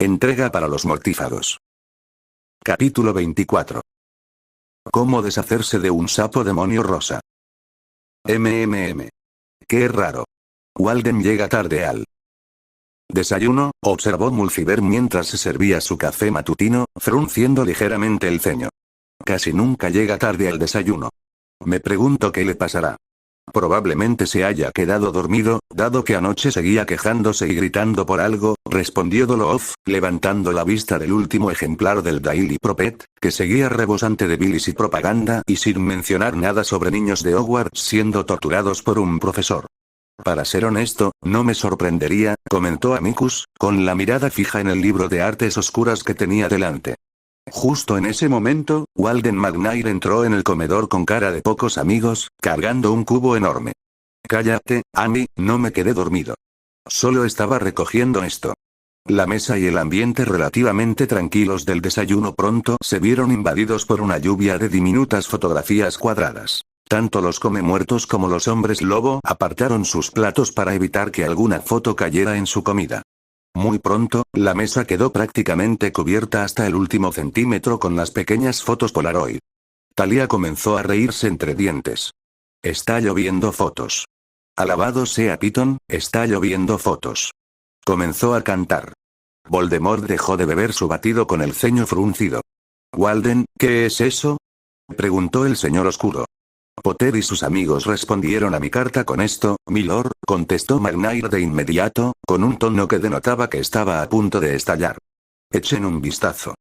Entrega para los mortífagos. Capítulo 24. ¿Cómo deshacerse de un sapo demonio rosa? Qué raro. Walden llega tarde al desayuno, observó Mulciber mientras se servía su café matutino, frunciendo ligeramente el ceño. Casi nunca llega tarde al desayuno. Me pregunto qué le pasará. Probablemente se haya quedado dormido, dado que anoche seguía quejándose y gritando por algo, respondió Doloff, levantando la vista del último ejemplar del Daily Prophet, que seguía rebosante de bilis y propaganda y sin mencionar nada sobre niños de Hogwarts siendo torturados por un profesor. Para ser honesto, no me sorprendería, comentó Amicus, con la mirada fija en el libro de artes oscuras que tenía delante. Justo en ese momento, Walden McNair entró en el comedor con cara de pocos amigos, cargando un cubo enorme. Cállate, Amy, no me quedé dormido. Solo estaba recogiendo esto. La mesa y el ambiente relativamente tranquilos del desayuno pronto se vieron invadidos por una lluvia de diminutas fotografías cuadradas. Tanto los comemuertos como los hombres lobo apartaron sus platos para evitar que alguna foto cayera en su comida. Muy pronto, la mesa quedó prácticamente cubierta hasta el último centímetro con las pequeñas fotos Polaroid. Talia comenzó a reírse entre dientes. Está lloviendo fotos. Alabado sea Piton, está lloviendo fotos. Comenzó a cantar. Voldemort dejó de beber su batido con el ceño fruncido. Walden, ¿qué es eso?, preguntó el señor oscuro. Potter y sus amigos respondieron a mi carta con esto, milord, contestó McNair de inmediato, con un tono que denotaba que estaba a punto de estallar. Echen un vistazo.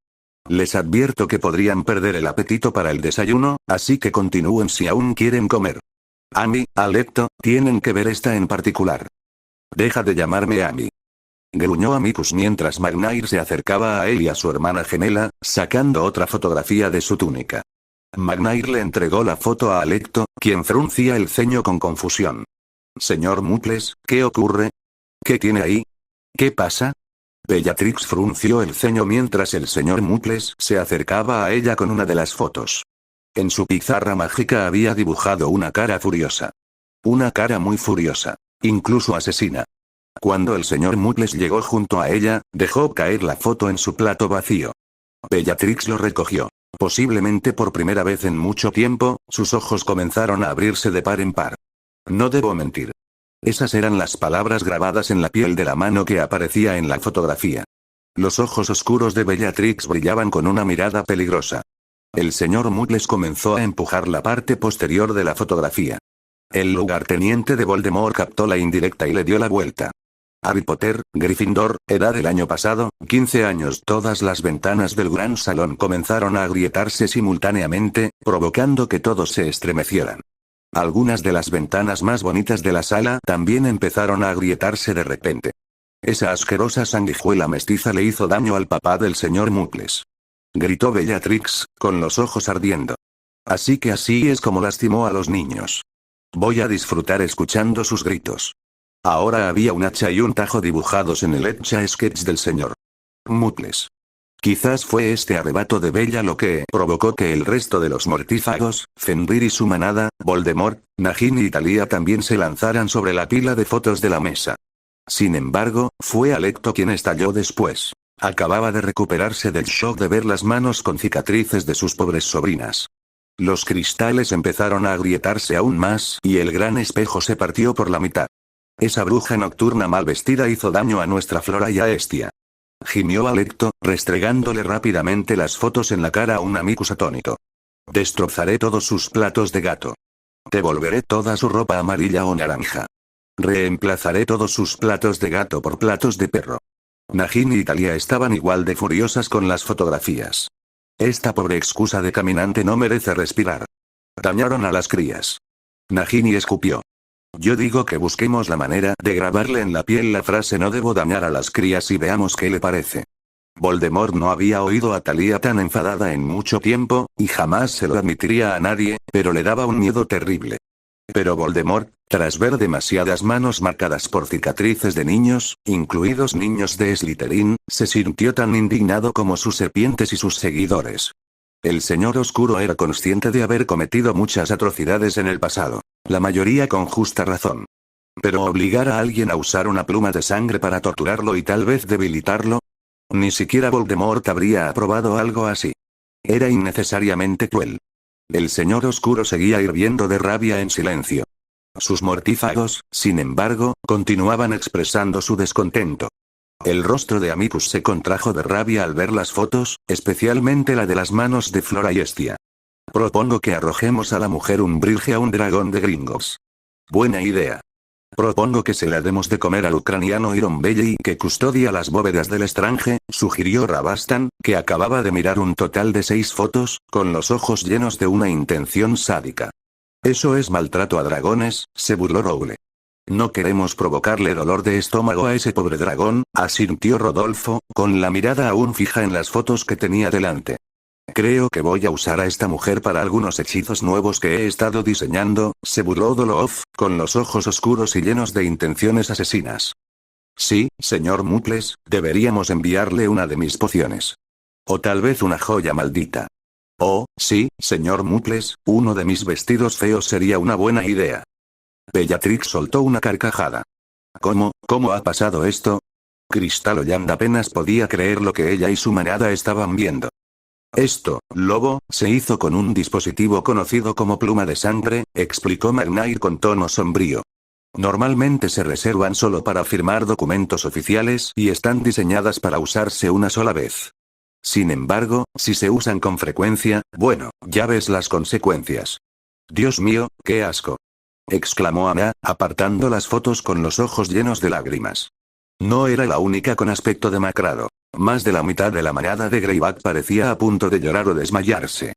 Les advierto que podrían perder el apetito para el desayuno, así que continúen si aún quieren comer. Amy, Alecto, tienen que ver esta en particular. Deja de llamarme Amy. Gruñó Amicus mientras McNair se acercaba a él y a su hermana gemela, sacando otra fotografía de su túnica. McNair le entregó la foto a Alecto, quien fruncía el ceño con confusión. Señor Mupples, ¿qué ocurre? ¿Qué tiene ahí? ¿Qué pasa? Bellatrix frunció el ceño mientras el señor Mupples se acercaba a ella con una de las fotos. En su pizarra mágica había dibujado una cara furiosa. Una cara muy furiosa. Incluso asesina. Cuando el señor Mupples llegó junto a ella, dejó caer la foto en su plato vacío. Bellatrix lo recogió. Posiblemente por primera vez en mucho tiempo, sus ojos comenzaron a abrirse de par en par. No debo mentir. Esas eran las palabras grabadas en la piel de la mano que aparecía en la fotografía. Los ojos oscuros de Bellatrix brillaban con una mirada peligrosa. El señor Mupples comenzó a empujar la parte posterior de la fotografía. El lugarteniente de Voldemort captó la indirecta y le dio la vuelta. Harry Potter, Gryffindor, edad del año pasado, 15 años. Todas las ventanas del gran salón comenzaron a agrietarse simultáneamente, provocando que todos se estremecieran. Algunas de las ventanas más bonitas de la sala también empezaron a agrietarse de repente. Esa asquerosa sanguijuela mestiza le hizo daño al papá del señor Mupples. Gritó Bellatrix, con los ojos ardiendo. Así es como lastimó a los niños. Voy a disfrutar escuchando sus gritos. Ahora había un hacha y un tajo dibujados en el Etch-a-Sketch del señor Mupples. Quizás fue este arrebato de Bella lo que provocó que el resto de los mortífagos, Fenrir y su manada, Voldemort, Nagini y Talia también se lanzaran sobre la pila de fotos de la mesa. Sin embargo, fue Alecto quien estalló después. Acababa de recuperarse del shock de ver las manos con cicatrices de sus pobres sobrinas. Los cristales empezaron a agrietarse aún más y el gran espejo se partió por la mitad. Esa bruja nocturna mal vestida hizo daño a nuestra Flora y a Hestia. Gimió Alecto, restregándole rápidamente las fotos en la cara a un Amicus atónito. Destrozaré todos sus platos de gato. Devolveré toda su ropa amarilla o naranja. Reemplazaré todos sus platos de gato por platos de perro. Nagini y Talia estaban igual de furiosas con las fotografías. Esta pobre excusa de caminante no merece respirar. Dañaron a las crías. Nagini escupió. Yo digo que busquemos la manera de grabarle en la piel la frase no debo dañar a las crías y veamos qué le parece. Voldemort no había oído a Talia tan enfadada en mucho tiempo, y jamás se lo admitiría a nadie, pero le daba un miedo terrible. Pero Voldemort, tras ver demasiadas manos marcadas por cicatrices de niños, incluidos niños de Slytherin, se sintió tan indignado como sus serpientes y sus seguidores. El señor oscuro era consciente de haber cometido muchas atrocidades en el pasado. La mayoría con justa razón. Pero obligar a alguien a usar una pluma de sangre para torturarlo y tal vez debilitarlo. Ni siquiera Voldemort habría aprobado algo así. Era innecesariamente cruel. El señor oscuro seguía hirviendo de rabia en silencio. Sus mortífagos, sin embargo, continuaban expresando su descontento. El rostro de Amicus se contrajo de rabia al ver las fotos, especialmente la de las manos de Flora y Hestia. Propongo que arrojemos a la mujer umbrilge a un dragón de Gringotts. Buena idea. Propongo que se la demos de comer al ucraniano Iron Belly que custodia las bóvedas del Estrange, sugirió Rabastan, que acababa de mirar un total de 6 fotos, con los ojos llenos de una intención sádica. Eso es maltrato a dragones, se burló Rowle. No queremos provocarle dolor de estómago a ese pobre dragón, asintió Rodolfo, con la mirada aún fija en las fotos que tenía delante. Creo que voy a usar a esta mujer para algunos hechizos nuevos que he estado diseñando, se burló Doloph, con los ojos oscuros y llenos de intenciones asesinas. Sí, señor Mupples, deberíamos enviarle una de mis pociones. O tal vez una joya maldita. Oh, sí, señor Mupples, uno de mis vestidos feos sería una buena idea. Bellatrix soltó una carcajada. ¿Cómo ha pasado esto? Cristal Holland apenas podía creer lo que ella y su manada estaban viendo. Esto, lobo, se hizo con un dispositivo conocido como pluma de sangre, explicó McNair con tono sombrío. Normalmente se reservan solo para firmar documentos oficiales y están diseñadas para usarse una sola vez. Sin embargo, si se usan con frecuencia, bueno, ya ves las consecuencias. Dios mío, qué asco. Exclamó Ana, apartando las fotos con los ojos llenos de lágrimas. No era la única con aspecto demacrado. Más de la mitad de la manada de Greyback parecía a punto de llorar o desmayarse.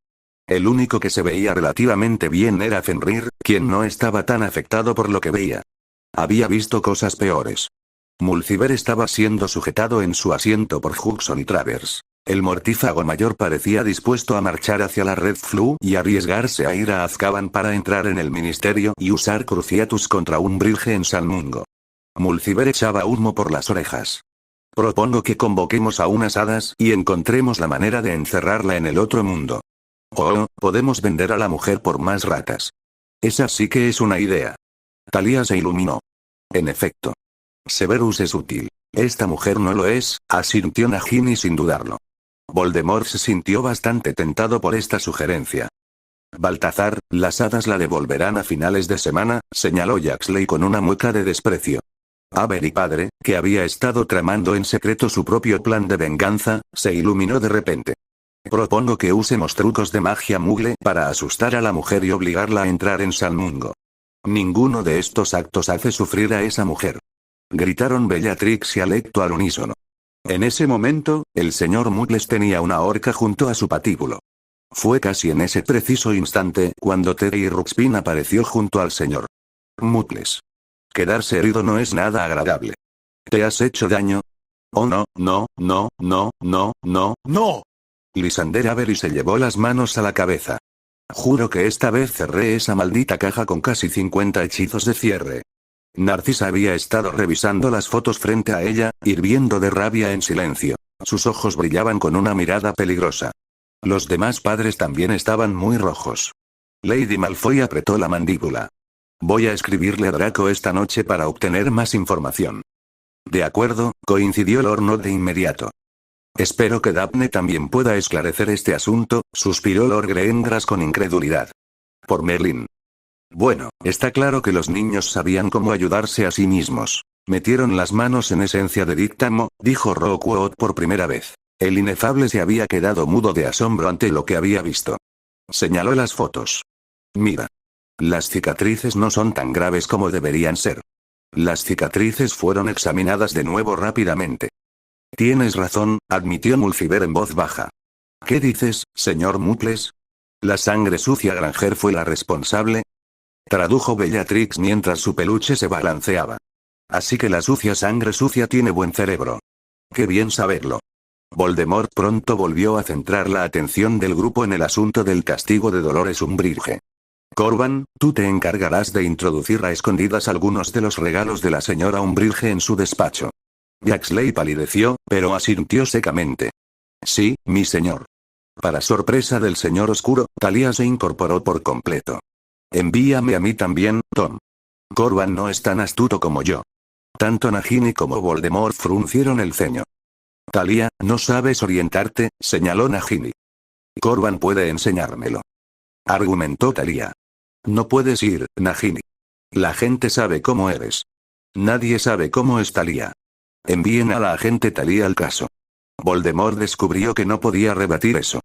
El único que se veía relativamente bien era Fenrir, quien no estaba tan afectado por lo que veía. Había visto cosas peores. Mulciber estaba siendo sujetado en su asiento por Hudson y Travers. El mortífago mayor parecía dispuesto a marchar hacia la Red Flue y arriesgarse a ir a Azkaban para entrar en el ministerio y usar Cruciatus contra un Umbrilge en San Mungo. Mulciber echaba humo por las orejas. Propongo que convoquemos a unas hadas y encontremos la manera de encerrarla en el otro mundo. Oh, podemos vender a la mujer por más ratas. Esa sí que es una idea. Thalia se iluminó. En efecto. Severus es útil. Esta mujer no lo es, asintió Nagini sin dudarlo. Voldemort se sintió bastante tentado por esta sugerencia. Baltazar, las hadas la devolverán a finales de semana, señaló Yaxley con una mueca de desprecio. Avery padre, que había estado tramando en secreto su propio plan de venganza, se iluminó de repente. Propongo que usemos trucos de magia mugle para asustar a la mujer y obligarla a entrar en San Mungo. Ninguno de estos actos hace sufrir a esa mujer. Gritaron Bellatrix y Alecto al unísono. En ese momento, el señor Muggles tenía una horca junto a su patíbulo. Fue casi en ese preciso instante cuando Teddy Ruxpin apareció junto al señor Muggles. Quedarse herido no es nada agradable. ¿Te has hecho daño? Oh no, no, no, no, no, no, no. Lysander Avery se llevó las manos a la cabeza. Juro que esta vez cerré esa maldita caja con casi 50 hechizos de cierre. Narcisa había estado revisando las fotos frente a ella, hirviendo de rabia en silencio. Sus ojos brillaban con una mirada peligrosa. Los demás padres también estaban muy rojos. Lady Malfoy apretó la mandíbula. Voy a escribirle a Draco esta noche para obtener más información. De acuerdo, coincidió Lord Nod de inmediato. Espero que Daphne también pueda esclarecer este asunto, suspiró Lord Greengrass con incredulidad. Por Merlin. Bueno, está claro que los niños sabían cómo ayudarse a sí mismos. Metieron las manos en esencia de díctamo, dijo Rookwood por primera vez. El inefable se había quedado mudo de asombro ante lo que había visto. Señaló las fotos. Mira. Las cicatrices no son tan graves como deberían ser. Las cicatrices fueron examinadas de nuevo rápidamente. Tienes razón, admitió Mulciber en voz baja. ¿Qué dices, señor Muggles? ¿La sangre sucia Granger fue la responsable? Tradujo Bellatrix mientras su peluche se balanceaba. Así que la sucia sangre sucia tiene buen cerebro. Qué bien saberlo. Voldemort pronto volvió a centrar la atención del grupo en el asunto del castigo de Dolores Umbridge. Corvan, tú te encargarás de introducir a escondidas algunos de los regalos de la señora Umbridge en su despacho. Yaxley palideció, pero asintió secamente. Sí, mi señor. Para sorpresa del señor oscuro, Thalia se incorporó por completo. Envíame a mí también, Tom. Corvan no es tan astuto como yo. Tanto Nagini como Voldemort fruncieron el ceño. Thalía, no sabes orientarte, señaló Nagini. Corban puede enseñármelo. Argumentó Thalía. No puedes ir, Nagini. La gente sabe cómo eres. Nadie sabe cómo es Thalía. Envíen a la agente Thalía al caso. Voldemort descubrió que no podía rebatir eso.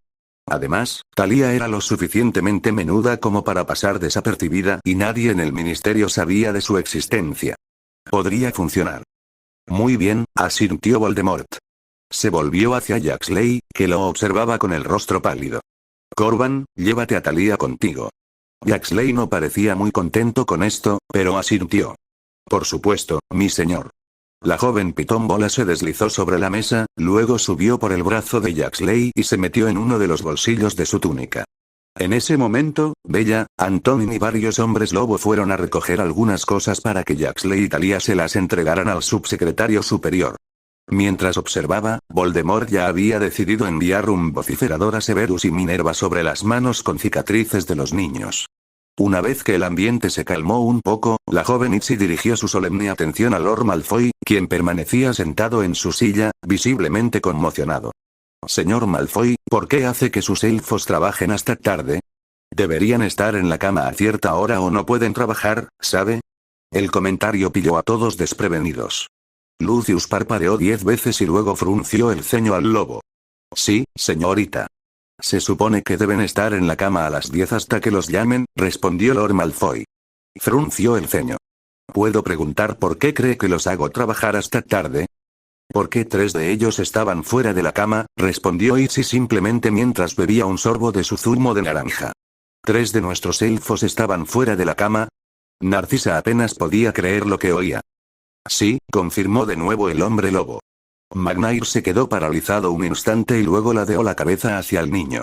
Además, Thalía era lo suficientemente menuda como para pasar desapercibida y nadie en el ministerio sabía de su existencia. Podría funcionar. Muy bien, asintió Voldemort. Se volvió hacia Jaxley, que lo observaba con el rostro pálido. Corban, llévate a Thalía contigo. Jaxley no parecía muy contento con esto, pero asintió. Por supuesto, mi señor. La joven Pitón Bola se deslizó sobre la mesa, luego subió por el brazo de Jaxley y se metió en uno de los bolsillos de su túnica. En ese momento, Bella, Antonin y varios hombres lobo fueron a recoger algunas cosas para que Jaxley y Thalía se las entregaran al subsecretario superior. Mientras observaba, Voldemort ya había decidido enviar un vociferador a Severus y Minerva sobre las manos con cicatrices de los niños. Una vez que el ambiente se calmó un poco, la joven Itzy dirigió su solemne atención a Lord Malfoy, quien permanecía sentado en su silla, visiblemente conmocionado. Señor Malfoy, ¿por qué hace que sus elfos trabajen hasta tarde? Deberían estar en la cama a cierta hora o no pueden trabajar, ¿sabe? El comentario pilló a todos desprevenidos. Lucius parpadeó 10 veces y luego frunció el ceño al lobo. Sí, señorita. Se supone que deben estar en la cama a las 10 hasta que los llamen, respondió Lord Malfoy. Frunció el ceño. ¿Puedo preguntar por qué cree que los hago trabajar hasta tarde? Porque 3 de ellos estaban fuera de la cama, respondió Itzy simplemente mientras bebía un sorbo de su zumo de naranja. 3 de nuestros elfos estaban fuera de la cama. Narcisa apenas podía creer lo que oía. Sí, confirmó de nuevo el hombre lobo. McNair se quedó paralizado un instante y luego ladeó la cabeza hacia el niño.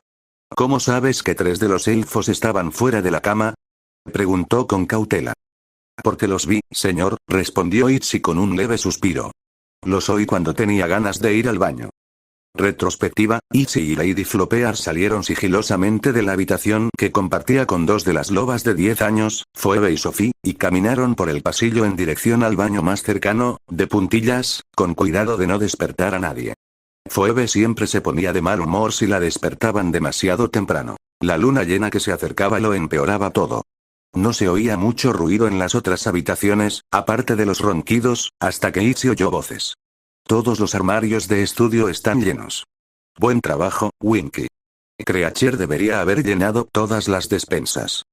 ¿Cómo sabes que 3 de los elfos estaban fuera de la cama? Preguntó con cautela. Porque los vi, señor, respondió Itzy con un leve suspiro. Los oí cuando tenía ganas de ir al baño. Retrospectiva, Itzy y Lady Flopear salieron sigilosamente de la habitación que compartía con 2 de las lobas de 10 años, Phoebe y Sophie, y caminaron por el pasillo en dirección al baño más cercano, de puntillas, con cuidado de no despertar a nadie. Phoebe siempre se ponía de mal humor si la despertaban demasiado temprano. La luna llena que se acercaba lo empeoraba todo. No se oía mucho ruido en las otras habitaciones, aparte de los ronquidos, hasta que Itzy oyó voces. Todos los armarios de estudio están llenos. Buen trabajo, Winky. Creacher debería haber llenado todas las despensas.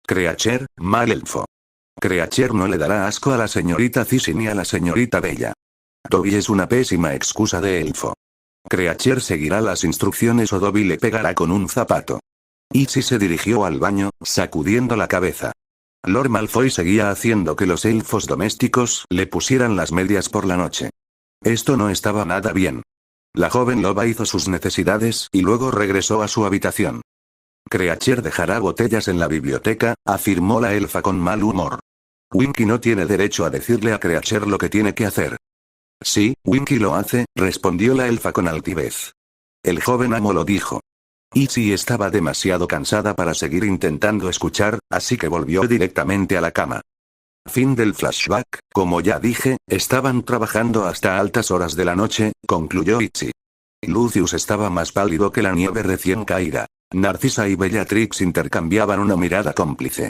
Creacher, mal elfo. Creacher no le dará asco a la señorita Cisy ni a la señorita Bella. Dobby es una pésima excusa de elfo. Creacher seguirá las instrucciones o Dobby le pegará con un zapato. Itzy se dirigió al baño, sacudiendo la cabeza. Lord Malfoy seguía haciendo que los elfos domésticos le pusieran las medias por la noche. Esto no estaba nada bien. La joven loba hizo sus necesidades y luego regresó a su habitación. Creacher dejará botellas en la biblioteca, afirmó la elfa con mal humor. Winky no tiene derecho a decirle a Creacher lo que tiene que hacer. Sí, Winky lo hace, respondió la elfa con altivez. El joven amo lo dijo. Itzy estaba demasiado cansada para seguir intentando escuchar, así que volvió directamente a la cama. Fin del flashback, como ya dije, estaban trabajando hasta altas horas de la noche, concluyó Itzy. Lucius estaba más pálido que la nieve recién caída. Narcisa y Bellatrix intercambiaban una mirada cómplice.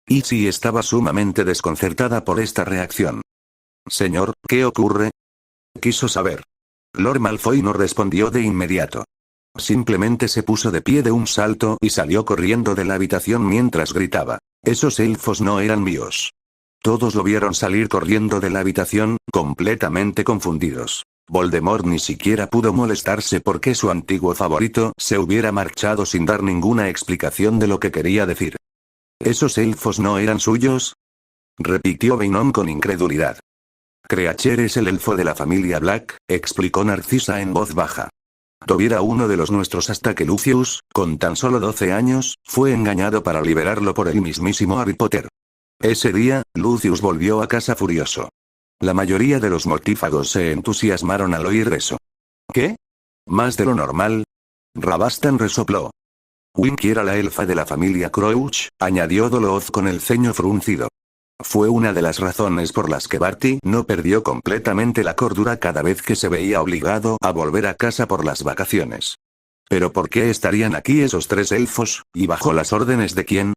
Itzy estaba sumamente desconcertada por esta reacción. Señor, ¿qué ocurre? Quiso saber. Lord Malfoy no respondió de inmediato. Simplemente se puso de pie de un salto y salió corriendo de la habitación mientras gritaba. Esos elfos no eran míos. Todos lo vieron salir corriendo de la habitación, completamente confundidos. Voldemort ni siquiera pudo molestarse porque su antiguo favorito se hubiera marchado sin dar ninguna explicación de lo que quería decir. ¿Esos elfos no eran suyos? Repitió Venom con incredulidad. Creacher es el elfo de la familia Black, explicó Narcisa en voz baja. Dobby era uno de los nuestros hasta que Lucius, con tan solo 12 años, fue engañado para liberarlo por el mismísimo Harry Potter. Ese día, Lucius volvió a casa furioso. La mayoría de los mortífagos se entusiasmaron al oír eso. ¿Qué? ¿Más de lo normal? Rabastan resopló. Winky era la elfa de la familia Crouch, añadió Doloz con el ceño fruncido. Fue una de las razones por las que Barty no perdió completamente la cordura cada vez que se veía obligado a volver a casa por las vacaciones. ¿Pero por qué estarían aquí esos 3 elfos, y bajo las órdenes de quién?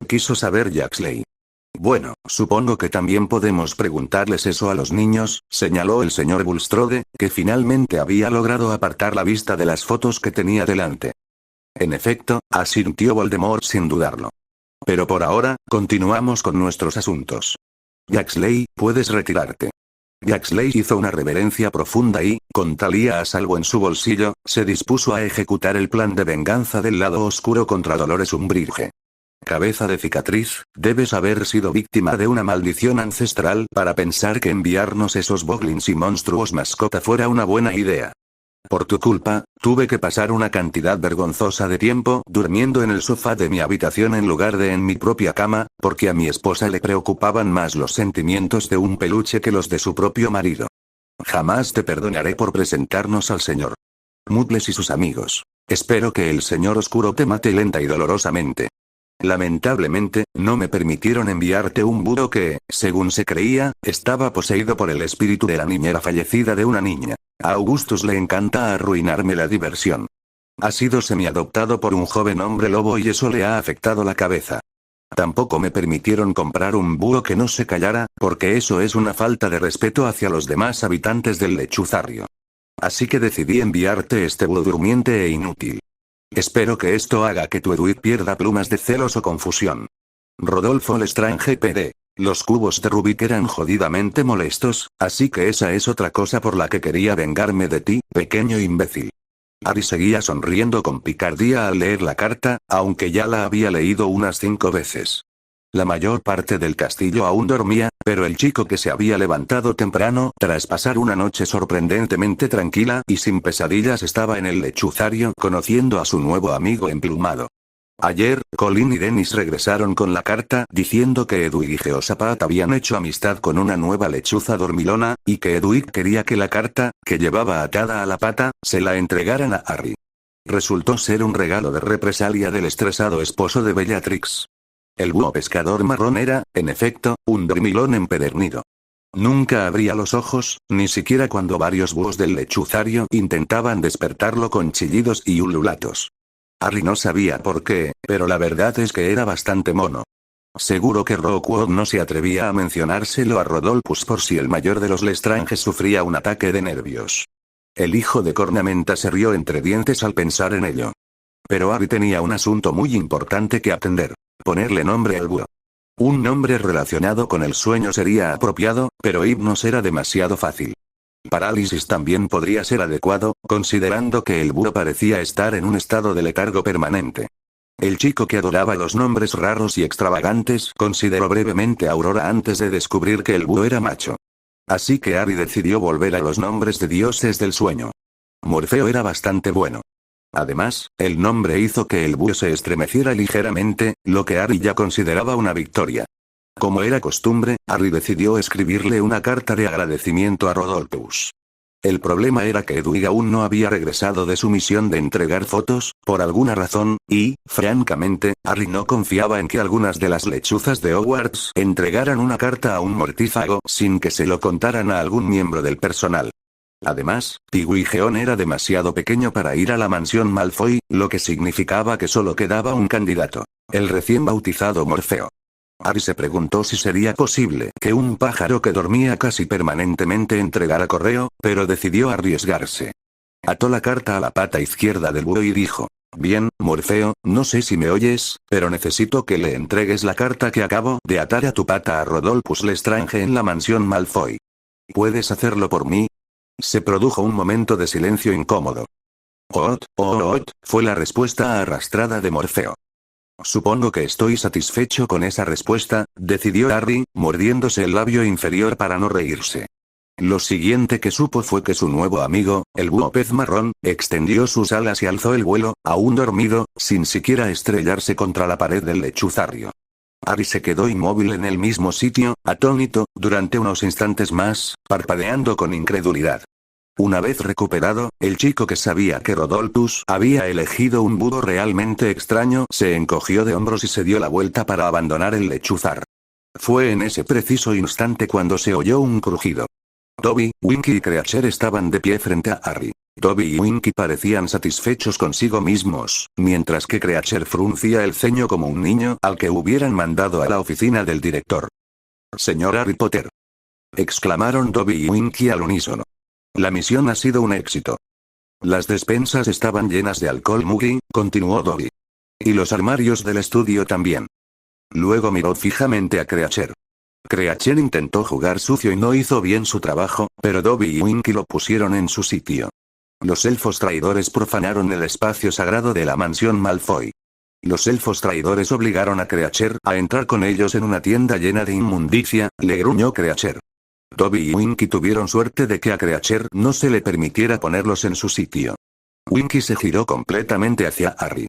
Quiso saber Jaxley. Bueno, supongo que también podemos preguntarles eso a los niños, señaló el señor Bulstrode, que finalmente había logrado apartar la vista de las fotos que tenía delante. En efecto, asintió Voldemort sin dudarlo. Pero por ahora, continuamos con nuestros asuntos. Jaxley, puedes retirarte. Jaxley hizo una reverencia profunda y, con Thalia a salvo en su bolsillo, se dispuso a ejecutar el plan de venganza del lado oscuro contra Dolores Umbridge. Cabeza de cicatriz, debes haber sido víctima de una maldición ancestral para pensar que enviarnos esos boglins y monstruos mascota fuera una buena idea. Por tu culpa, tuve que pasar una cantidad vergonzosa de tiempo durmiendo en el sofá de mi habitación en lugar de en mi propia cama, porque a mi esposa le preocupaban más los sentimientos de un peluche que los de su propio marido. Jamás te perdonaré por presentarnos al señor Mudles y sus amigos. Espero que el señor oscuro te mate lenta y dolorosamente. Lamentablemente, no me permitieron enviarte un búho que, según se creía, estaba poseído por el espíritu de la niñera fallecida de una niña. A Augustus le encanta arruinarme la diversión. Ha sido semiadoptado por un joven hombre lobo y eso le ha afectado la cabeza. Tampoco me permitieron comprar un búho que no se callara, porque eso es una falta de respeto hacia los demás habitantes del lechuzarrio. Así que decidí enviarte este búho durmiente e inútil. Espero que esto haga que tu Edward pierda plumas de celos o confusión. Rodolfo Lestrange PD. Los cubos de Rubik eran jodidamente molestos, así que esa es otra cosa por la que quería vengarme de ti, pequeño imbécil. Harry seguía sonriendo con picardía al leer la carta, aunque ya la había leído unas 5 veces. La mayor parte del castillo aún dormía, pero el chico que se había levantado temprano tras pasar una noche sorprendentemente tranquila y sin pesadillas estaba en el lechuzario conociendo a su nuevo amigo emplumado. Ayer, Colin y Dennis regresaron con la carta diciendo que Edwig y Jehoshaphat habían hecho amistad con una nueva lechuza dormilona, y que Edwig quería que la carta, que llevaba atada a la pata, se la entregaran a Harry. Resultó ser un regalo de represalia del estresado esposo de Bellatrix. El búho pescador marrón era, en efecto, un dormilón empedernido. Nunca abría los ojos, ni siquiera cuando varios búhos del lechuzario intentaban despertarlo con chillidos y ululatos. Harry no sabía por qué, pero la verdad es que era bastante mono. Seguro que Rookwood no se atrevía a mencionárselo a Rodolphus por si el mayor de los Lestrange sufría un ataque de nervios. El hijo de Cornamenta se rió entre dientes al pensar en ello. Pero Harry tenía un asunto muy importante que atender: ponerle nombre al búho. Un nombre relacionado con el sueño sería apropiado, pero hipnos era demasiado fácil. Parálisis también podría ser adecuado, considerando que el búho parecía estar en un estado de letargo permanente. El chico que adoraba los nombres raros y extravagantes consideró brevemente a Aurora antes de descubrir que el búho era macho. Así que Harry decidió volver a los nombres de dioses del sueño. Morfeo era bastante bueno. Además, el nombre hizo que el búho se estremeciera ligeramente, lo que Harry ya consideraba una victoria. Como era costumbre, Harry decidió escribirle una carta de agradecimiento a Rodolphus. El problema era que Edwig aún no había regresado de su misión de entregar fotos, por alguna razón, y, francamente, Harry no confiaba en que algunas de las lechuzas de Hogwarts entregaran una carta a un mortífago sin que se lo contaran a algún miembro del personal. Además, Pigüigeon era demasiado pequeño para ir a la mansión Malfoy, lo que significaba que solo quedaba un candidato: el recién bautizado Morfeo. Harry se preguntó si sería posible que un pájaro que dormía casi permanentemente entregara correo, pero decidió arriesgarse. Ató la carta a la pata izquierda del búho y dijo: «Bien, Morfeo, no sé si me oyes, pero necesito que le entregues la carta que acabo de atar a tu pata a Rodolphus Lestrange en la mansión Malfoy. ¿Puedes hacerlo por mí?». Se produjo un momento de silencio incómodo. Fue la respuesta arrastrada de Morfeo. Supongo que estoy satisfecho con esa respuesta, decidió Harry, mordiéndose el labio inferior para no reírse. Lo siguiente que supo fue que su nuevo amigo, el búho pez marrón, extendió sus alas y alzó el vuelo, aún dormido, sin siquiera estrellarse contra la pared del lechuzarrio. Harry se quedó inmóvil en el mismo sitio, atónito, durante unos instantes más, parpadeando con incredulidad. Una vez recuperado, el chico que sabía que Rodolphus había elegido un búho realmente extraño se encogió de hombros y se dio la vuelta para abandonar el lechuzar. Fue en ese preciso instante cuando se oyó un crujido. Dobby, Winky y Creature estaban de pie frente a Harry. Dobby y Winky parecían satisfechos consigo mismos, mientras que Creature fruncía el ceño como un niño al que hubieran mandado a la oficina del director. «Señor Harry Potter», exclamaron Dobby y Winky al unísono. «La misión ha sido un éxito». «Las despensas estaban llenas de alcohol Muggy», continuó Dobby. «Y los armarios del estudio también». Luego miró fijamente a Creature. Creature intentó jugar sucio y no hizo bien su trabajo, pero Dobby y Winky lo pusieron en su sitio. Los elfos traidores profanaron el espacio sagrado de la mansión Malfoy. Los elfos traidores obligaron a Creature a entrar con ellos en una tienda llena de inmundicia, le gruñó Creature. Dobby y Winky tuvieron suerte de que a Creature no se le permitiera ponerlos en su sitio. Winky se giró completamente hacia Harry.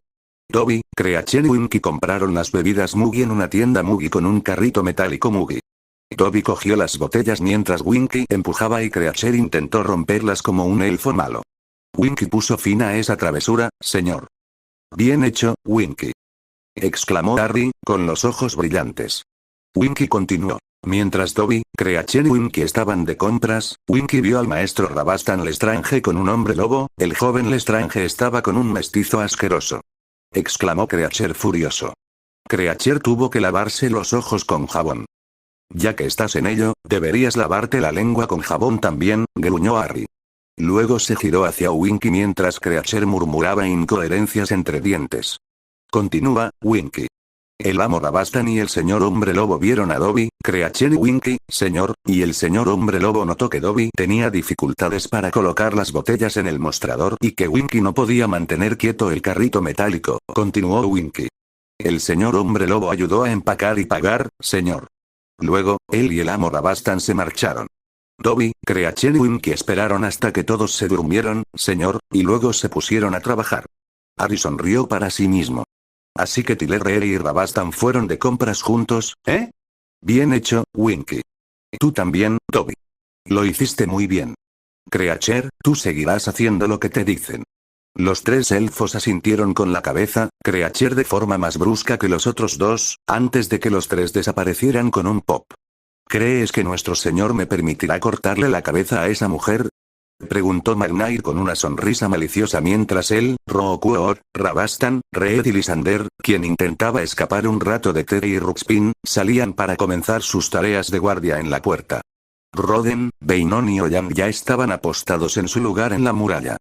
Dobby, Creature y Winky compraron las bebidas Muggy en una tienda Muggy con un carrito metálico Muggy. Dobby cogió las botellas mientras Winky empujaba y Creature intentó romperlas como un elfo malo. Winky puso fin a esa travesura, señor. Bien hecho, Winky, exclamó Harry, con los ojos brillantes. Winky continuó. Mientras Dobby, Creature y Winky estaban de compras, Winky vio al maestro Rabastan Lestrange con un hombre lobo, el joven Lestrange estaba con un mestizo asqueroso. Exclamó Creature furioso. Creature tuvo que lavarse los ojos con jabón. Ya que estás en ello, deberías lavarte la lengua con jabón también, gruñó Harry. Luego se giró hacia Winky mientras Creature murmuraba incoherencias entre dientes. Continúa, Winky. El amo Rabastan y el señor hombre lobo vieron a Dobby, Creature y Winky, señor, y el señor hombre lobo notó que Dobby tenía dificultades para colocar las botellas en el mostrador y que Winky no podía mantener quieto el carrito metálico, continuó Winky. El señor hombre lobo ayudó a empacar y pagar, señor. Luego, él y el amo Rabastan se marcharon. Dobby, Creature y Winky esperaron hasta que todos se durmieron, señor, y luego se pusieron a trabajar. Harry sonrió para sí mismo. Así que Tyler y Rabastan fueron de compras juntos, ¿eh? Bien hecho, Winky. Tú también, Dobby. Lo hiciste muy bien. Creature, tú seguirás haciendo lo que te dicen. Los tres elfos asintieron con la cabeza, Creature de forma más brusca que los otros dos, antes de que los tres desaparecieran con un pop. ¿Crees que nuestro señor me permitirá cortarle la cabeza a esa mujer? Preguntó McNair con una sonrisa maliciosa mientras él, Rookuor, Rabastan, Reed y Lysander, quien intentaba escapar un rato de Teddy y Ruxpin, salían para comenzar sus tareas de guardia en la puerta. Roden, Beynon y Ollam ya estaban apostados en su lugar en la muralla.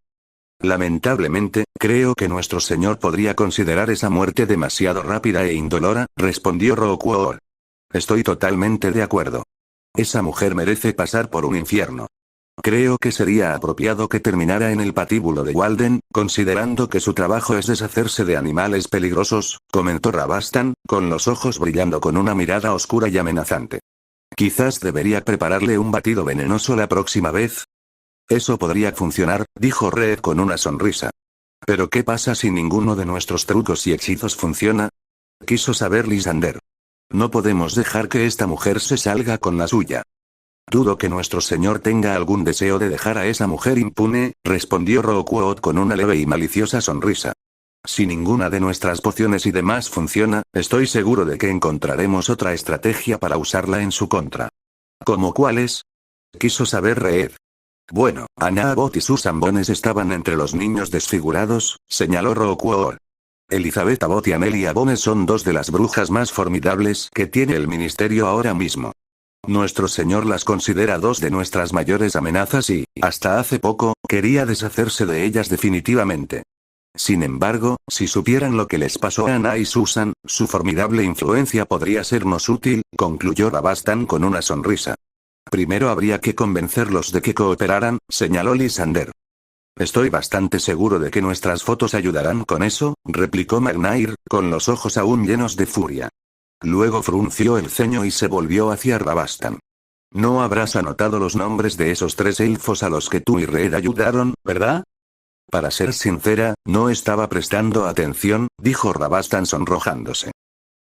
Lamentablemente, creo que nuestro señor podría considerar esa muerte demasiado rápida e indolora, respondió Rookuor. Estoy totalmente de acuerdo. Esa mujer merece pasar por un infierno. Creo que sería apropiado que terminara en el patíbulo de Walden, considerando que su trabajo es deshacerse de animales peligrosos, comentó Rabastan, con los ojos brillando con una mirada oscura y amenazante. Quizás debería prepararle un batido venenoso la próxima vez. Eso podría funcionar, dijo Reed con una sonrisa. ¿Pero qué pasa si ninguno de nuestros trucos y hechizos funciona? Quiso saber Lysander. No podemos dejar que esta mujer se salga con la suya. Dudo que nuestro señor tenga algún deseo de dejar a esa mujer impune, respondió Rookuot con una leve y maliciosa sonrisa. Si ninguna de nuestras pociones y demás funciona, estoy seguro de que encontraremos otra estrategia para usarla en su contra. ¿Cómo cuáles? Quiso saber Reed. Bueno, Anna Abbott y Susan Bones estaban entre los niños desfigurados, señaló Rookuot. Elizabeth Abbott y Amelia Bones son dos de las brujas más formidables que tiene el ministerio ahora mismo. Nuestro señor las considera dos de nuestras mayores amenazas y, hasta hace poco, quería deshacerse de ellas definitivamente. Sin embargo, si supieran lo que les pasó a Anna y Susan, su formidable influencia podría sernos útil, concluyó Rabastan con una sonrisa. Primero habría que convencerlos de que cooperaran, señaló Lysander. Estoy bastante seguro de que nuestras fotos ayudarán con eso, replicó McNair, con los ojos aún llenos de furia. Luego frunció el ceño y se volvió hacia Rabastan. No habrás anotado los nombres de esos tres elfos a los que tú y Reed ayudaron, ¿verdad? Para ser sincera, no estaba prestando atención, dijo Rabastan sonrojándose.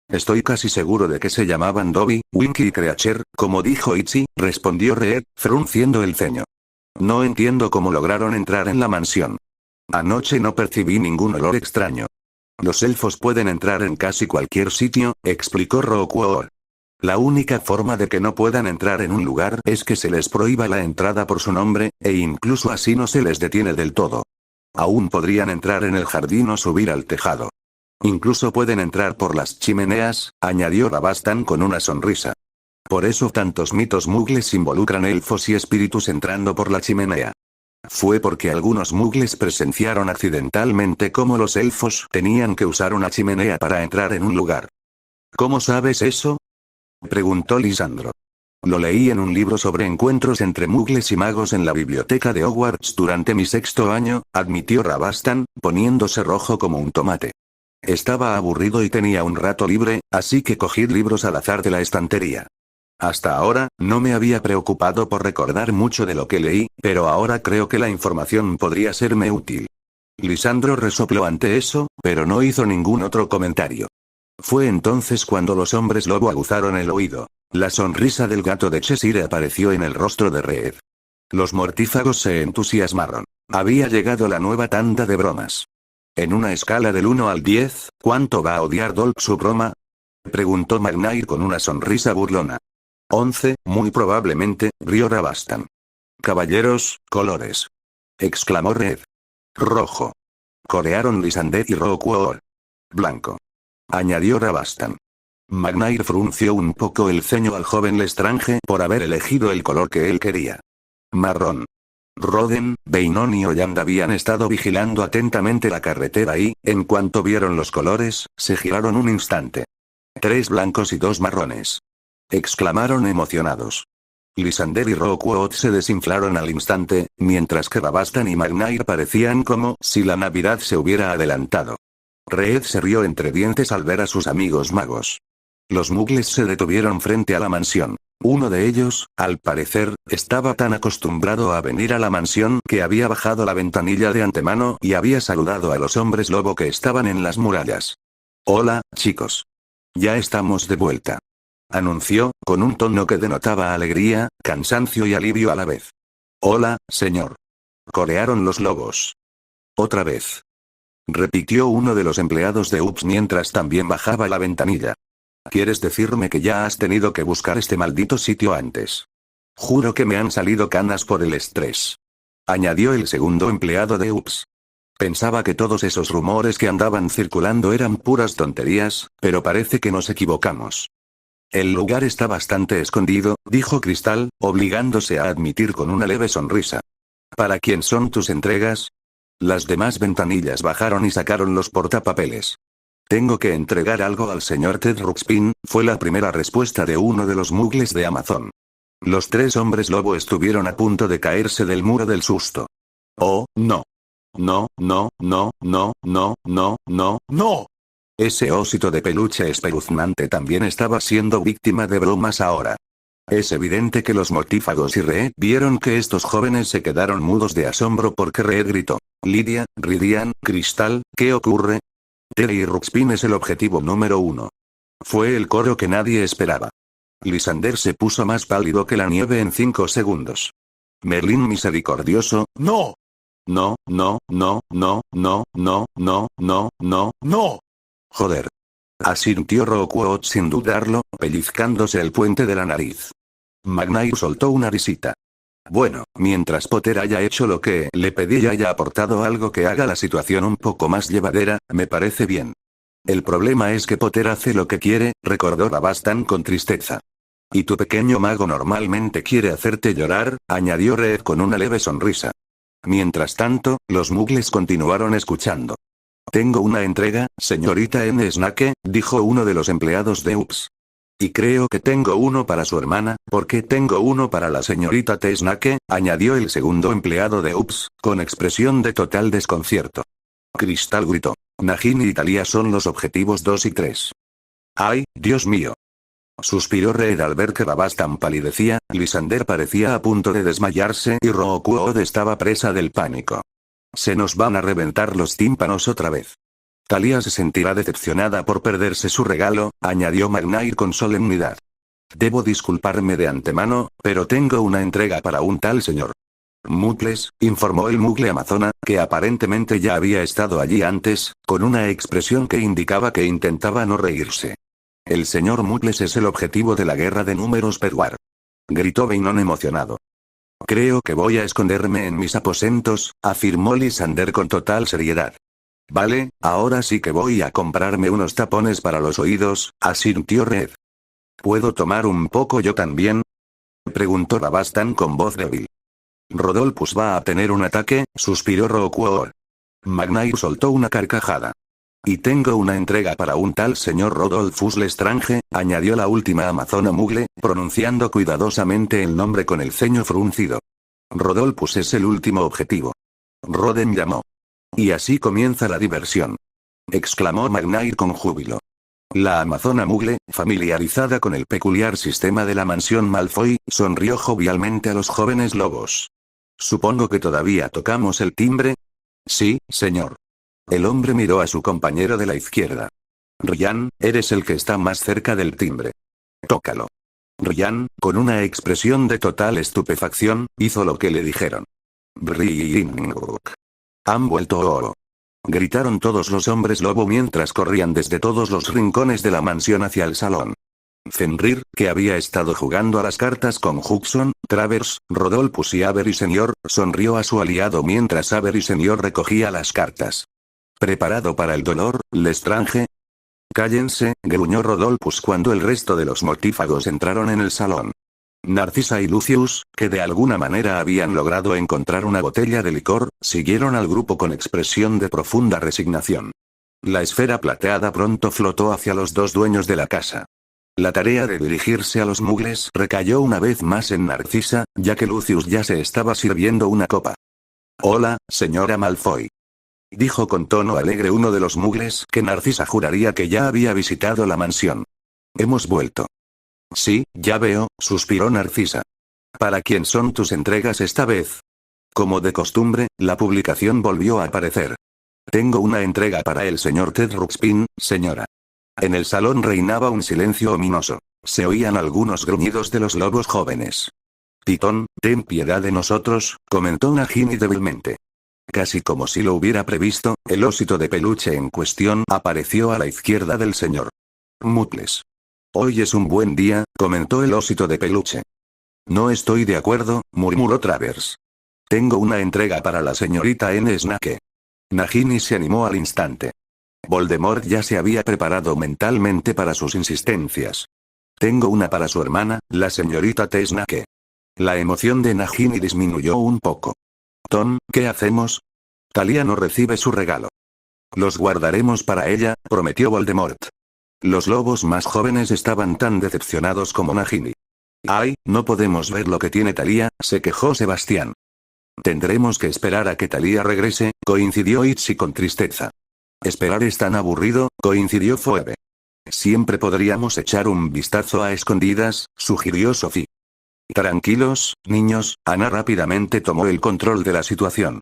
Estoy casi seguro de que se llamaban Dobby, Winky y Creature, como dijo Itchy, respondió Reed, frunciendo el ceño. No entiendo cómo lograron entrar en la mansión. Anoche no percibí ningún olor extraño. Los elfos pueden entrar en casi cualquier sitio, explicó Rookuor. La única forma de que no puedan entrar en un lugar es que se les prohíba la entrada por su nombre, e incluso así no se les detiene del todo. Aún podrían entrar en el jardín o subir al tejado. Incluso pueden entrar por las chimeneas, añadió Rabastan con una sonrisa. Por eso tantos mitos mugles involucran elfos y espíritus entrando por la chimenea. Fue porque algunos mugles presenciaron accidentalmente cómo los elfos tenían que usar una chimenea para entrar en un lugar. ¿Cómo sabes eso?, preguntó Lisandro. Lo leí en un libro sobre encuentros entre mugles y magos en la biblioteca de Hogwarts durante mi 6º año, admitió Rabastan, poniéndose rojo como un tomate. Estaba aburrido y tenía un rato libre, así que cogí libros al azar de la estantería. Hasta ahora, no me había preocupado por recordar mucho de lo que leí, pero ahora creo que la información podría serme útil. Lisandro resopló ante eso, pero no hizo ningún otro comentario. Fue entonces cuando los hombres lobo aguzaron el oído. La sonrisa del gato de Cheshire apareció en el rostro de Reed. Los mortífagos se entusiasmaron. Había llegado la nueva tanda de bromas. En una escala del 1 al 10, ¿cuánto va a odiar Dolk su broma?, preguntó McNair con una sonrisa burlona. 11, muy probablemente, rió Rabastan. Caballeros, colores, exclamó Reed. Rojo, corearon Lisander y Rockwell. Blanco, añadió Rabastan. McNair frunció un poco el ceño al joven Lestrange por haber elegido el color que él quería. Marrón. Roden, Beinon y Holland habían estado vigilando atentamente la carretera y, en cuanto vieron los colores, se giraron un instante. 3 blancos y 2 marrones, exclamaron emocionados. Lisander y Rockwood se desinflaron al instante, mientras que Rabastan y McNair parecían como si la Navidad se hubiera adelantado. Reed se rió entre dientes al ver a sus amigos magos. Los mugles se detuvieron frente a la mansión. Uno de ellos, al parecer, estaba tan acostumbrado a venir a la mansión que había bajado la ventanilla de antemano y había saludado a los hombres lobo que estaban en las murallas. Hola, chicos. Ya estamos de vuelta, anunció, con un tono que denotaba alegría, cansancio y alivio a la vez. Hola, señor, corearon los lobos. Otra vez, repitió uno de los empleados de UPS mientras también bajaba la ventanilla. ¿Quieres decirme que ya has tenido que buscar este maldito sitio antes? Juro que me han salido canas por el estrés, añadió el segundo empleado de UPS. Pensaba que todos esos rumores que andaban circulando eran puras tonterías, pero parece que nos equivocamos. El lugar está bastante escondido, dijo Cristal, obligándose a admitir con una leve sonrisa. ¿Para quién son tus entregas? Las demás ventanillas bajaron y sacaron los portapapeles. Tengo que entregar algo al señor Ted Ruxpin, fue la primera respuesta de uno de los mugles de Amazon. Los 3 hombres lobo estuvieron a punto de caerse del muro del susto. Oh, no. No, no, no, no, no, no, no, no. Ese osito de peluche espeluznante también estaba siendo víctima de bromas ahora. Es evidente que los mortífagos y Reed vieron que estos jóvenes se quedaron mudos de asombro porque Reed gritó. Lidia, Ridian, Cristal, ¿qué ocurre? Terry Ruxpin es el objetivo número 1. Fue el coro que nadie esperaba. Lisander se puso más pálido que la nieve en 5 segundos. Merlín misericordioso, no. No, no, no, no, no, no, no, no, no, no. Joder. Asintió Rockwood sin dudarlo, pellizcándose el puente de la nariz. McNair soltó una risita. Bueno, mientras Potter haya hecho lo que le pedí y haya aportado algo que haga la situación un poco más llevadera, me parece bien. El problema es que Potter hace lo que quiere, recordó Rabastan con tristeza. Y tu pequeño mago normalmente quiere hacerte llorar, añadió Reed con una leve sonrisa. Mientras tanto, los mugles continuaron escuchando. Tengo una entrega, señorita N. Snake, dijo uno de los empleados de UPS. Y creo que tengo uno para su hermana, porque tengo uno para la señorita T. Snake, añadió el segundo empleado de UPS, con expresión de total desconcierto. Cristal gritó. Nagin y Talia son los objetivos 2 y 3. ¡Ay, Dios mío! Suspiró Reed al ver que Rabastan palidecía, Lisander parecía a punto de desmayarse y Rookwood estaba presa del pánico. Se nos van a reventar los tímpanos otra vez. Talia se sentirá decepcionada por perderse su regalo, añadió McNair con solemnidad. Debo disculparme de antemano, pero tengo una entrega para un tal señor Mugles, informó el mugle amazona, que aparentemente ya había estado allí antes, con una expresión que indicaba que intentaba no reírse. El señor Mutles es el objetivo de la guerra de números Pedwar. Gritó Beynon emocionado. Creo que voy a esconderme en mis aposentos, afirmó Lysander con total seriedad. Vale, ahora sí que voy a comprarme unos tapones para los oídos, asintió Red. ¿Puedo tomar un poco yo también? Preguntó Rabastan con voz débil. Rodolphus va a tener un ataque, suspiró Rockwell. McNair soltó una carcajada. Y tengo una entrega para un tal señor Rodolphus Lestrange, añadió la última amazona Mugle, pronunciando cuidadosamente el nombre con el ceño fruncido. Rodolphus es el último objetivo. Roden llamó. Y así comienza la diversión. Exclamó McNair con júbilo. La amazona Mugle, familiarizada con el peculiar sistema de la mansión Malfoy, sonrió jovialmente a los jóvenes lobos. Supongo que todavía tocamos el timbre. Sí, señor. El hombre miró a su compañero de la izquierda. Ryan, eres el que está más cerca del timbre. Tócalo. Ryan, con una expresión de total estupefacción, hizo lo que le dijeron. Brrrr. Han vuelto oro. Gritaron todos los hombres lobo mientras corrían desde todos los rincones de la mansión hacia el salón. Fenrir, que había estado jugando a las cartas con Hudson, Travers, Rodolphus y Avery Senior, sonrió a su aliado mientras Avery Senior recogía las cartas. ¿Preparado para el dolor, Lestrange? Cállense, gruñó Rodolphus cuando el resto de los mortífagos entraron en el salón. Narcisa y Lucius, que de alguna manera habían logrado encontrar una botella de licor, siguieron al grupo con expresión de profunda resignación. La esfera plateada pronto flotó hacia los dos dueños de la casa. La tarea de dirigirse a los mugles recayó una vez más en Narcisa, ya que Lucius ya se estaba sirviendo una copa. Hola, señora Malfoy. Dijo con tono alegre uno de los mugles que Narcisa juraría que ya había visitado la mansión. Hemos vuelto. Sí, ya veo, suspiró Narcisa. ¿Para quién son tus entregas esta vez? Como de costumbre, la publicación volvió a aparecer. Tengo una entrega para el señor Ted Ruxpin, señora. En el salón reinaba un silencio ominoso. Se oían algunos gruñidos de los lobos jóvenes. Titón, ten piedad de nosotros, comentó Nagini débilmente. Casi como si lo hubiera previsto, el osito de peluche en cuestión apareció a la izquierda del señor Mutles. Hoy es un buen día, comentó el osito de peluche. No estoy de acuerdo, murmuró Travers. Tengo una entrega para la señorita N. Snake. Nagini se animó al instante. Voldemort ya se había preparado mentalmente para sus insistencias. Tengo una para su hermana, la señorita T. Snake. La emoción de Nagini disminuyó un poco. Tom, ¿qué hacemos? Talia no recibe su regalo. Los guardaremos para ella, prometió Voldemort. Los lobos más jóvenes estaban tan decepcionados como Nagini. Ay, no podemos ver lo que tiene Talia, se quejó Sebastián. Tendremos que esperar a que Talia regrese, coincidió Itchy con tristeza. Esperar es tan aburrido, coincidió Phoebe. Siempre podríamos echar un vistazo a escondidas, sugirió Sophie. Tranquilos, niños, Ana rápidamente tomó el control de la situación.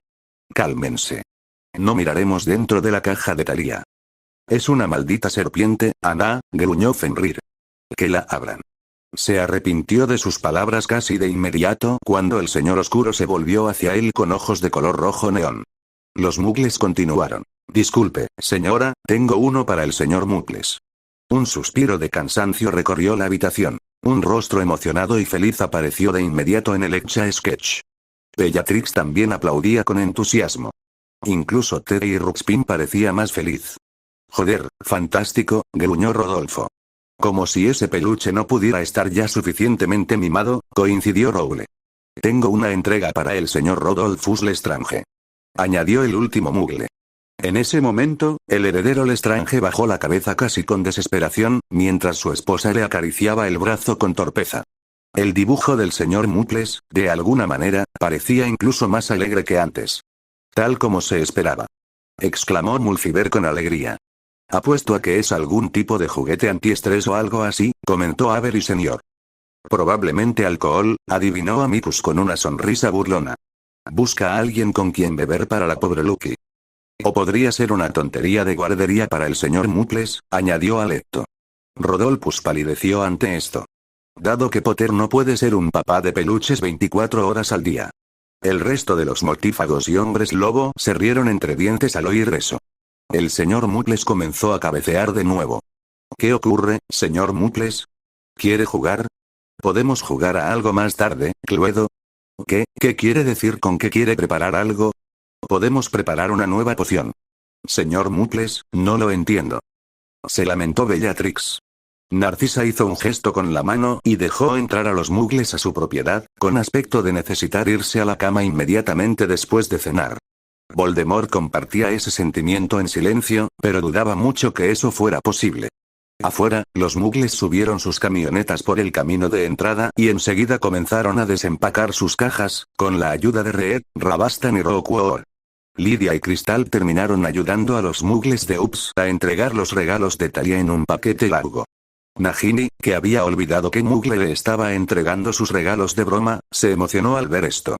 Cálmense. No miraremos dentro de la caja de Talia. Es una maldita serpiente, Ana, gruñó Fenrir. Que la abran. Se arrepintió de sus palabras casi de inmediato cuando el señor oscuro se volvió hacia él con ojos de color rojo neón. Los mugles continuaron. Disculpe, señora, tengo uno para el señor Mugles. Un suspiro de cansancio recorrió la habitación. Un rostro emocionado y feliz apareció de inmediato en el Etch-a Sketch. Bellatrix también aplaudía con entusiasmo. Incluso Teddy Ruxpin parecía más feliz. Joder, fantástico, gruñó Rodolfo. Como si ese peluche no pudiera estar ya suficientemente mimado, coincidió Rowle. Tengo una entrega para el señor Rodolphus Lestrange. Añadió el último mugle. En ese momento, el heredero Lestrange bajó la cabeza casi con desesperación, mientras su esposa le acariciaba el brazo con torpeza. El dibujo del señor Mutles, de alguna manera, parecía incluso más alegre que antes. Tal como se esperaba. Exclamó Mulciber con alegría. Apuesto a que es algún tipo de juguete antiestrés o algo así, comentó Avery Senior. Probablemente alcohol, adivinó Amicus con una sonrisa burlona. Busca a alguien con quien beber para la pobre Lucky. O podría ser una tontería de guardería para el señor Mutles, añadió Alecto. Rodolphus palideció ante esto. Dado que Potter no puede ser un papá de peluches 24 horas al día. El resto de los mortífagos y hombres lobo se rieron entre dientes al oír eso. El señor Mutles comenzó a cabecear de nuevo. ¿Qué ocurre, señor Mucles? ¿Quiere jugar? ¿Podemos jugar a algo más tarde, Cluedo? ¿Qué quiere decir con que quiere preparar algo? Podemos preparar una nueva poción. Señor Mucles, no lo entiendo. Se lamentó Bellatrix. Narcisa hizo un gesto con la mano y dejó entrar a los mugles a su propiedad, con aspecto de necesitar irse a la cama inmediatamente después de cenar. Voldemort compartía ese sentimiento en silencio, pero dudaba mucho que eso fuera posible. Afuera, los mugles subieron sus camionetas por el camino de entrada y enseguida comenzaron a desempacar sus cajas, con la ayuda de Reed, Rabastan y Rockwell. Lidia y Cristal terminaron ayudando a los mugles de Ups a entregar los regalos de Talia en un paquete largo. Nagini, que había olvidado que Muggle le estaba entregando sus regalos de broma, se emocionó al ver esto.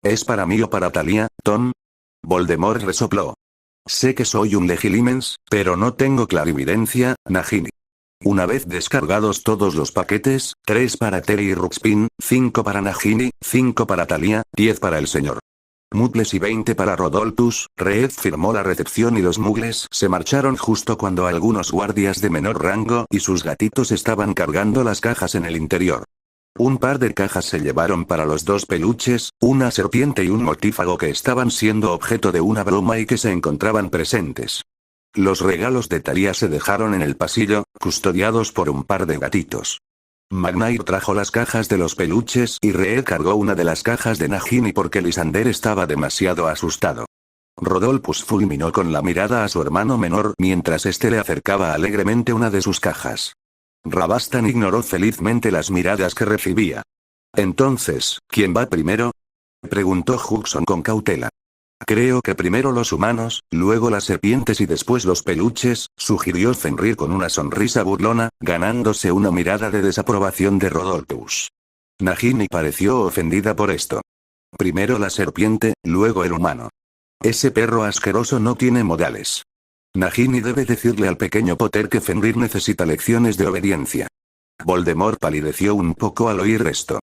¿Es para mí o para Talia, Tom? Voldemort resopló. Sé que soy un legilimens, pero no tengo clarividencia, Nagini. Una vez descargados todos los paquetes, 3 para Terry y Ruxpin, 5 para Nagini, 5 para Talia, 10 para el señor Muggles y 20 para Rodolphus. Reed firmó la recepción y los mugles se marcharon justo cuando algunos guardias de menor rango y sus gatitos estaban cargando las cajas en el interior. Un par de cajas se llevaron para los 2 peluches, una serpiente y un mortífago que estaban siendo objeto de una broma y que se encontraban presentes. Los regalos de Talia se dejaron en el pasillo, custodiados por un par de gatitos. McNair trajo las cajas de los peluches y Reed cargó una de las cajas de Nagini porque Lysander estaba demasiado asustado. Rodolphus fulminó con la mirada a su hermano menor mientras este le acercaba alegremente una de sus cajas. Rabastan ignoró felizmente las miradas que recibía. Entonces, ¿quién va primero? Preguntó Hudson con cautela. Creo que primero los humanos, luego las serpientes y después los peluches, sugirió Fenrir con una sonrisa burlona, ganándose una mirada de desaprobación de Rodolphus. Nagini pareció ofendida por esto. Primero la serpiente, luego el humano. Ese perro asqueroso no tiene modales. Nagini debe decirle al pequeño Potter que Fenrir necesita lecciones de obediencia. Voldemort palideció un poco al oír esto.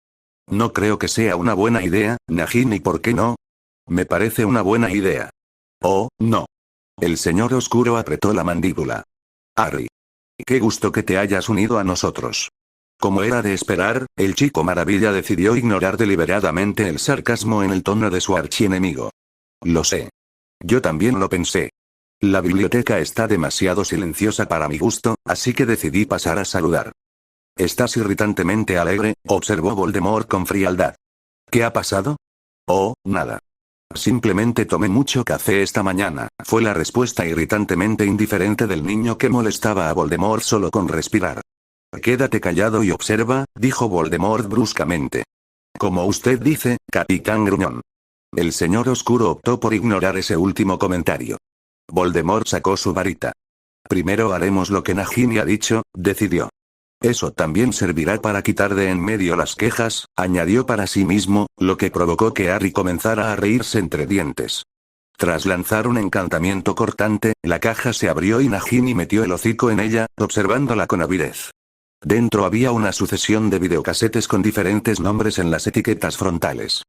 No creo que sea una buena idea, Nagini, ¿por qué no? Me parece una buena idea. Oh, no. El señor oscuro apretó la mandíbula. Harry. Qué gusto que te hayas unido a nosotros. Como era de esperar, el chico maravilla decidió ignorar deliberadamente el sarcasmo en el tono de su archienemigo. Lo sé. Yo también lo pensé. La biblioteca está demasiado silenciosa para mi gusto, así que decidí pasar a saludar. Estás irritantemente alegre, observó Voldemort con frialdad. ¿Qué ha pasado? Oh, nada. Simplemente tomé mucho café esta mañana, fue la respuesta irritantemente indiferente del niño que molestaba a Voldemort solo con respirar. Quédate callado y observa, dijo Voldemort bruscamente. Como usted dice, Capitán Gruñón. El señor oscuro optó por ignorar ese último comentario. Voldemort sacó su varita. Primero haremos lo que Nagini ha dicho, decidió. Eso también servirá para quitar de en medio las quejas, añadió para sí mismo, lo que provocó que Harry comenzara a reírse entre dientes. Tras lanzar un encantamiento cortante, la caja se abrió y Nagini metió el hocico en ella, observándola con avidez. Dentro había una sucesión de videocasetes con diferentes nombres en las etiquetas frontales.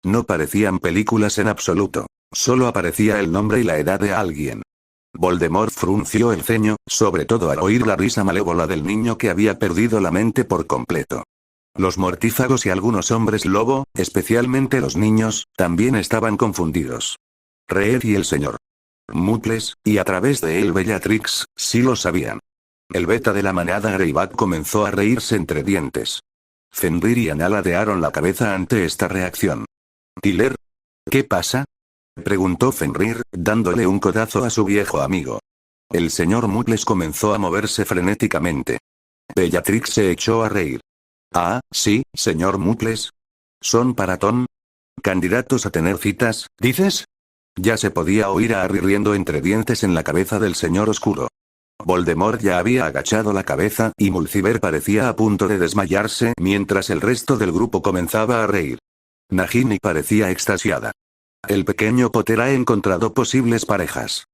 No parecían películas en absoluto, solo aparecía el nombre y la edad de alguien. Voldemort frunció el ceño, sobre todo al oír la risa malévola del niño que había perdido la mente por completo. Los mortífagos y algunos hombres lobo, especialmente los niños, también estaban confundidos. Reed y el señor Muggles, y a través de él Bellatrix, sí lo sabían. El beta de la manada Greyback comenzó a reírse entre dientes. Fenrir y Ana ladearon la cabeza ante esta reacción. ¿Tiller? ¿Qué pasa? Preguntó Fenrir, dándole un codazo a su viejo amigo. El señor Muggles comenzó a moverse frenéticamente. Bellatrix se echó a reír. Ah, sí, señor Muggles. ¿Son para Tom? ¿Candidatos a tener citas, dices? Ya se podía oír a Harry riendo entre dientes en la cabeza del señor oscuro. Voldemort ya había agachado la cabeza y Mulciber parecía a punto de desmayarse mientras el resto del grupo comenzaba a reír. Nagini parecía extasiada. El pequeño Potter ha encontrado posibles parejas.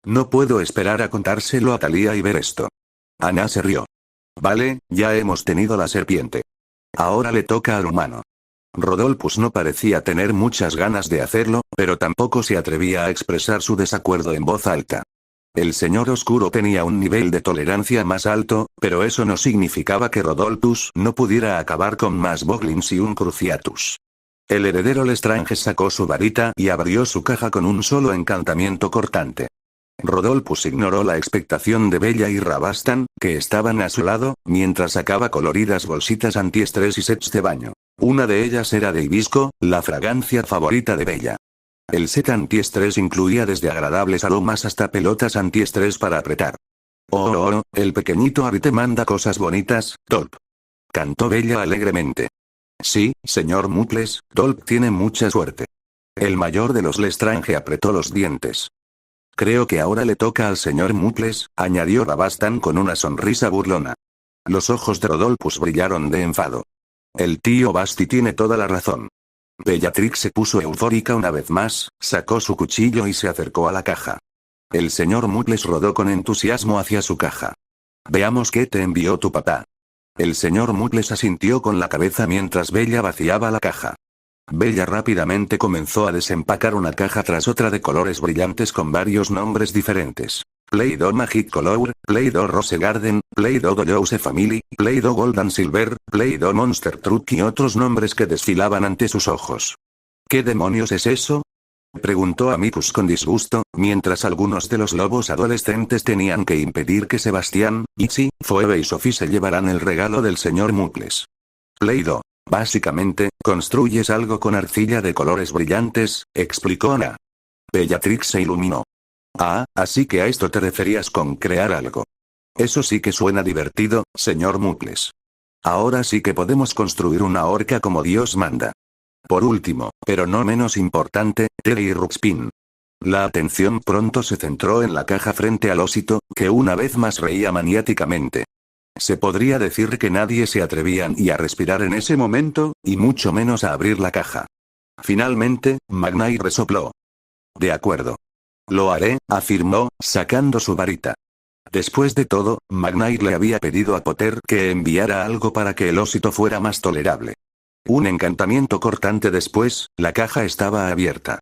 No puedo esperar a contárselo a Talia y ver esto. Ana se rió. Vale, ya hemos tenido la serpiente. Ahora le toca al humano. Rodolphus no parecía tener muchas ganas de hacerlo, pero tampoco se atrevía a expresar su desacuerdo en voz alta. El señor oscuro tenía un nivel de tolerancia más alto, pero eso no significaba que Rodolphus no pudiera acabar con más Boglins y un Cruciatus. El heredero Lestrange sacó su varita y abrió su caja con un solo encantamiento cortante. Rodolphus ignoró la expectación de Bella y Rabastan, que estaban a su lado, mientras sacaba coloridas bolsitas antiestrés y sets de baño. Una de ellas era de hibisco, la fragancia favorita de Bella. El set antiestrés incluía desde agradables aromas hasta pelotas antiestrés para apretar. Oh, el pequeñito Harry te manda cosas bonitas, Dolp. Cantó Bella alegremente. Sí, señor Muggles, Dolp tiene mucha suerte. El mayor de los Lestrange apretó los dientes. Creo que ahora le toca al señor Muggles, añadió Rabastan con una sonrisa burlona. Los ojos de Rodolphus brillaron de enfado. El tío Basti tiene toda la razón. Bellatrix se puso eufórica una vez más, sacó su cuchillo y se acercó a la caja. El señor Muggles rodó con entusiasmo hacia su caja. Veamos qué te envió tu papá. El señor Muggles asintió con la cabeza mientras Bella vaciaba la caja. Bella rápidamente comenzó a desempacar una caja tras otra de colores brillantes con varios nombres diferentes. Play-Doh Magic Color, Play-Doh Rose Garden, Play-Doh Joseph Family, Play-Doh Gold and Silver, Play-Doh Monster Truck y otros nombres que desfilaban ante sus ojos. ¿Qué demonios es eso?, preguntó Amicus con disgusto, mientras algunos de los lobos adolescentes tenían que impedir que Sebastián, Itzy, Phoebe y Sophie se llevaran el regalo del señor Muggles. Play-Doh. Básicamente, construyes algo con arcilla de colores brillantes, explicó Ana. Bellatrix se iluminó. Ah, así que a esto te referías con crear algo. Eso sí que suena divertido, señor Muggles. Ahora sí que podemos construir una horca como Dios manda. Por último, pero no menos importante, Teddy y Ruxpin. La atención pronto se centró en la caja frente al osito, que una vez más reía maniáticamente. Se podría decir que nadie se atrevía ni a respirar en ese momento, y mucho menos a abrir la caja. Finalmente, McNair resopló. De acuerdo. Lo haré, afirmó, sacando su varita. Después de todo, McNair le había pedido a Potter que enviara algo para que el osito fuera más tolerable. Un encantamiento cortante después, la caja estaba abierta.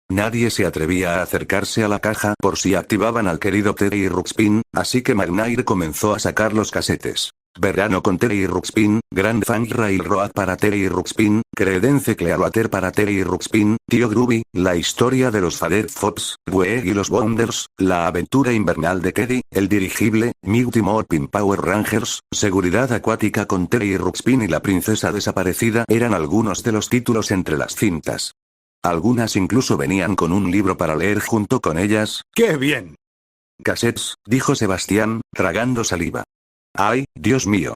Nadie se atrevía a acercarse a la caja por si activaban al querido Teddy y Ruxpin, así que McNair comenzó a sacar los casetes. Verano con Teddy y Ruxpin, Grand Fang Railroad para Teddy y Ruxpin, Credence Clearwater para Teddy y Ruxpin, Tío Groovy, la historia de los Faded Fox, Weg y los Bounders, la aventura invernal de Teddy, el dirigible, Mighty Morphin Power Rangers, seguridad acuática con Teddy y Ruxpin y la princesa desaparecida eran algunos de los títulos entre las cintas. Algunas incluso venían con un libro para leer junto con ellas. ¡Qué bien! Cassettes, dijo Sebastián, tragando saliva. ¡Ay, Dios mío!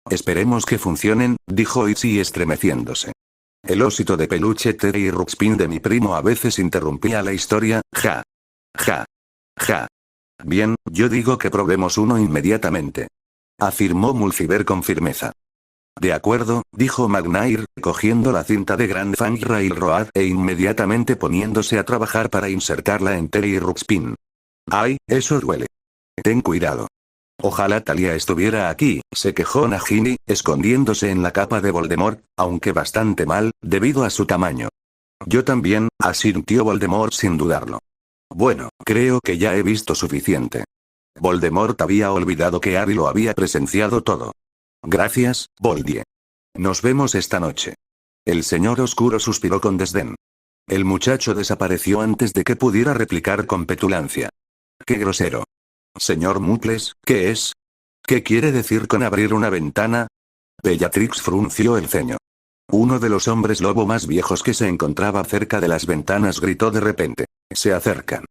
Esperemos que funcionen, dijo Itzy estremeciéndose. El osito de peluche Teddy y Ruxpin de mi primo a veces interrumpía la historia, ja. Ja. Ja. Bien, yo digo que probemos uno inmediatamente. Afirmó Mulciber con firmeza. De acuerdo, dijo McNair, cogiendo la cinta de Grand Fang Railroad e inmediatamente poniéndose a trabajar para insertarla en Teddy y Ruxpin. ¡Ay, eso duele! Ten cuidado. Ojalá Talia estuviera aquí, se quejó Nagini, escondiéndose en la capa de Voldemort, aunque bastante mal, debido a su tamaño. Yo también, asintió Voldemort sin dudarlo. Bueno, creo que ya he visto suficiente. Voldemort había olvidado que Harry lo había presenciado todo. Gracias, Voldie. Nos vemos esta noche. El señor oscuro suspiró con desdén. El muchacho desapareció antes de que pudiera replicar con petulancia. ¡Qué grosero! Señor Muggles, ¿qué es? ¿Qué quiere decir con abrir una ventana? Bellatrix frunció el ceño. Uno de los hombres lobo más viejos que se encontraba cerca de las ventanas gritó de repente. Se acercan.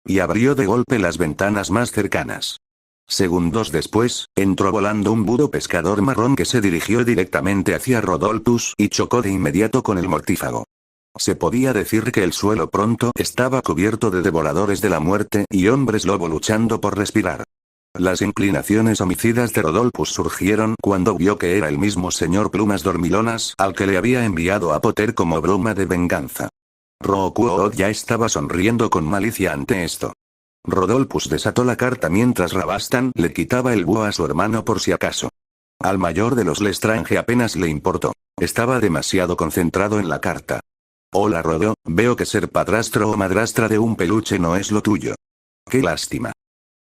Y abrió de golpe las ventanas más cercanas. Segundos después, entró volando un budo pescador marrón que se dirigió directamente hacia Rodolphus y chocó de inmediato con el mortífago. Se podía decir que el suelo pronto estaba cubierto de devoradores de la muerte y hombres lobo luchando por respirar. Las inclinaciones homicidas de Rodolphus surgieron cuando vio que era el mismo señor Plumas Dormilonas al que le había enviado a Potter como broma de venganza. Rookuood ya estaba sonriendo con malicia ante esto. Rodolphus desató la carta mientras Rabastan le quitaba el búho a su hermano por si acaso. Al mayor de los Lestrange apenas le importó. Estaba demasiado concentrado en la carta. Hola Rodo, veo que ser padrastro o madrastra de un peluche no es lo tuyo. Qué lástima.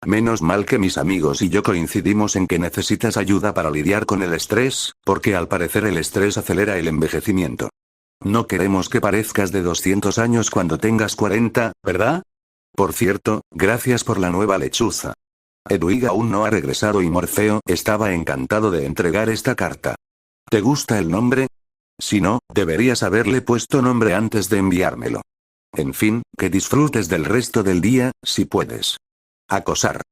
Menos mal que mis amigos y yo coincidimos en que necesitas ayuda para lidiar con el estrés, porque al parecer el estrés acelera el envejecimiento. No queremos que parezcas de 200 años cuando tengas 40, ¿verdad? Por cierto, gracias por la nueva lechuza. Hedwig aún no ha regresado y Morfeo estaba encantado de entregar esta carta. ¿Te gusta el nombre? Si no, deberías haberle puesto nombre antes de enviármelo. En fin, que disfrutes del resto del día, si puedes. Acosar.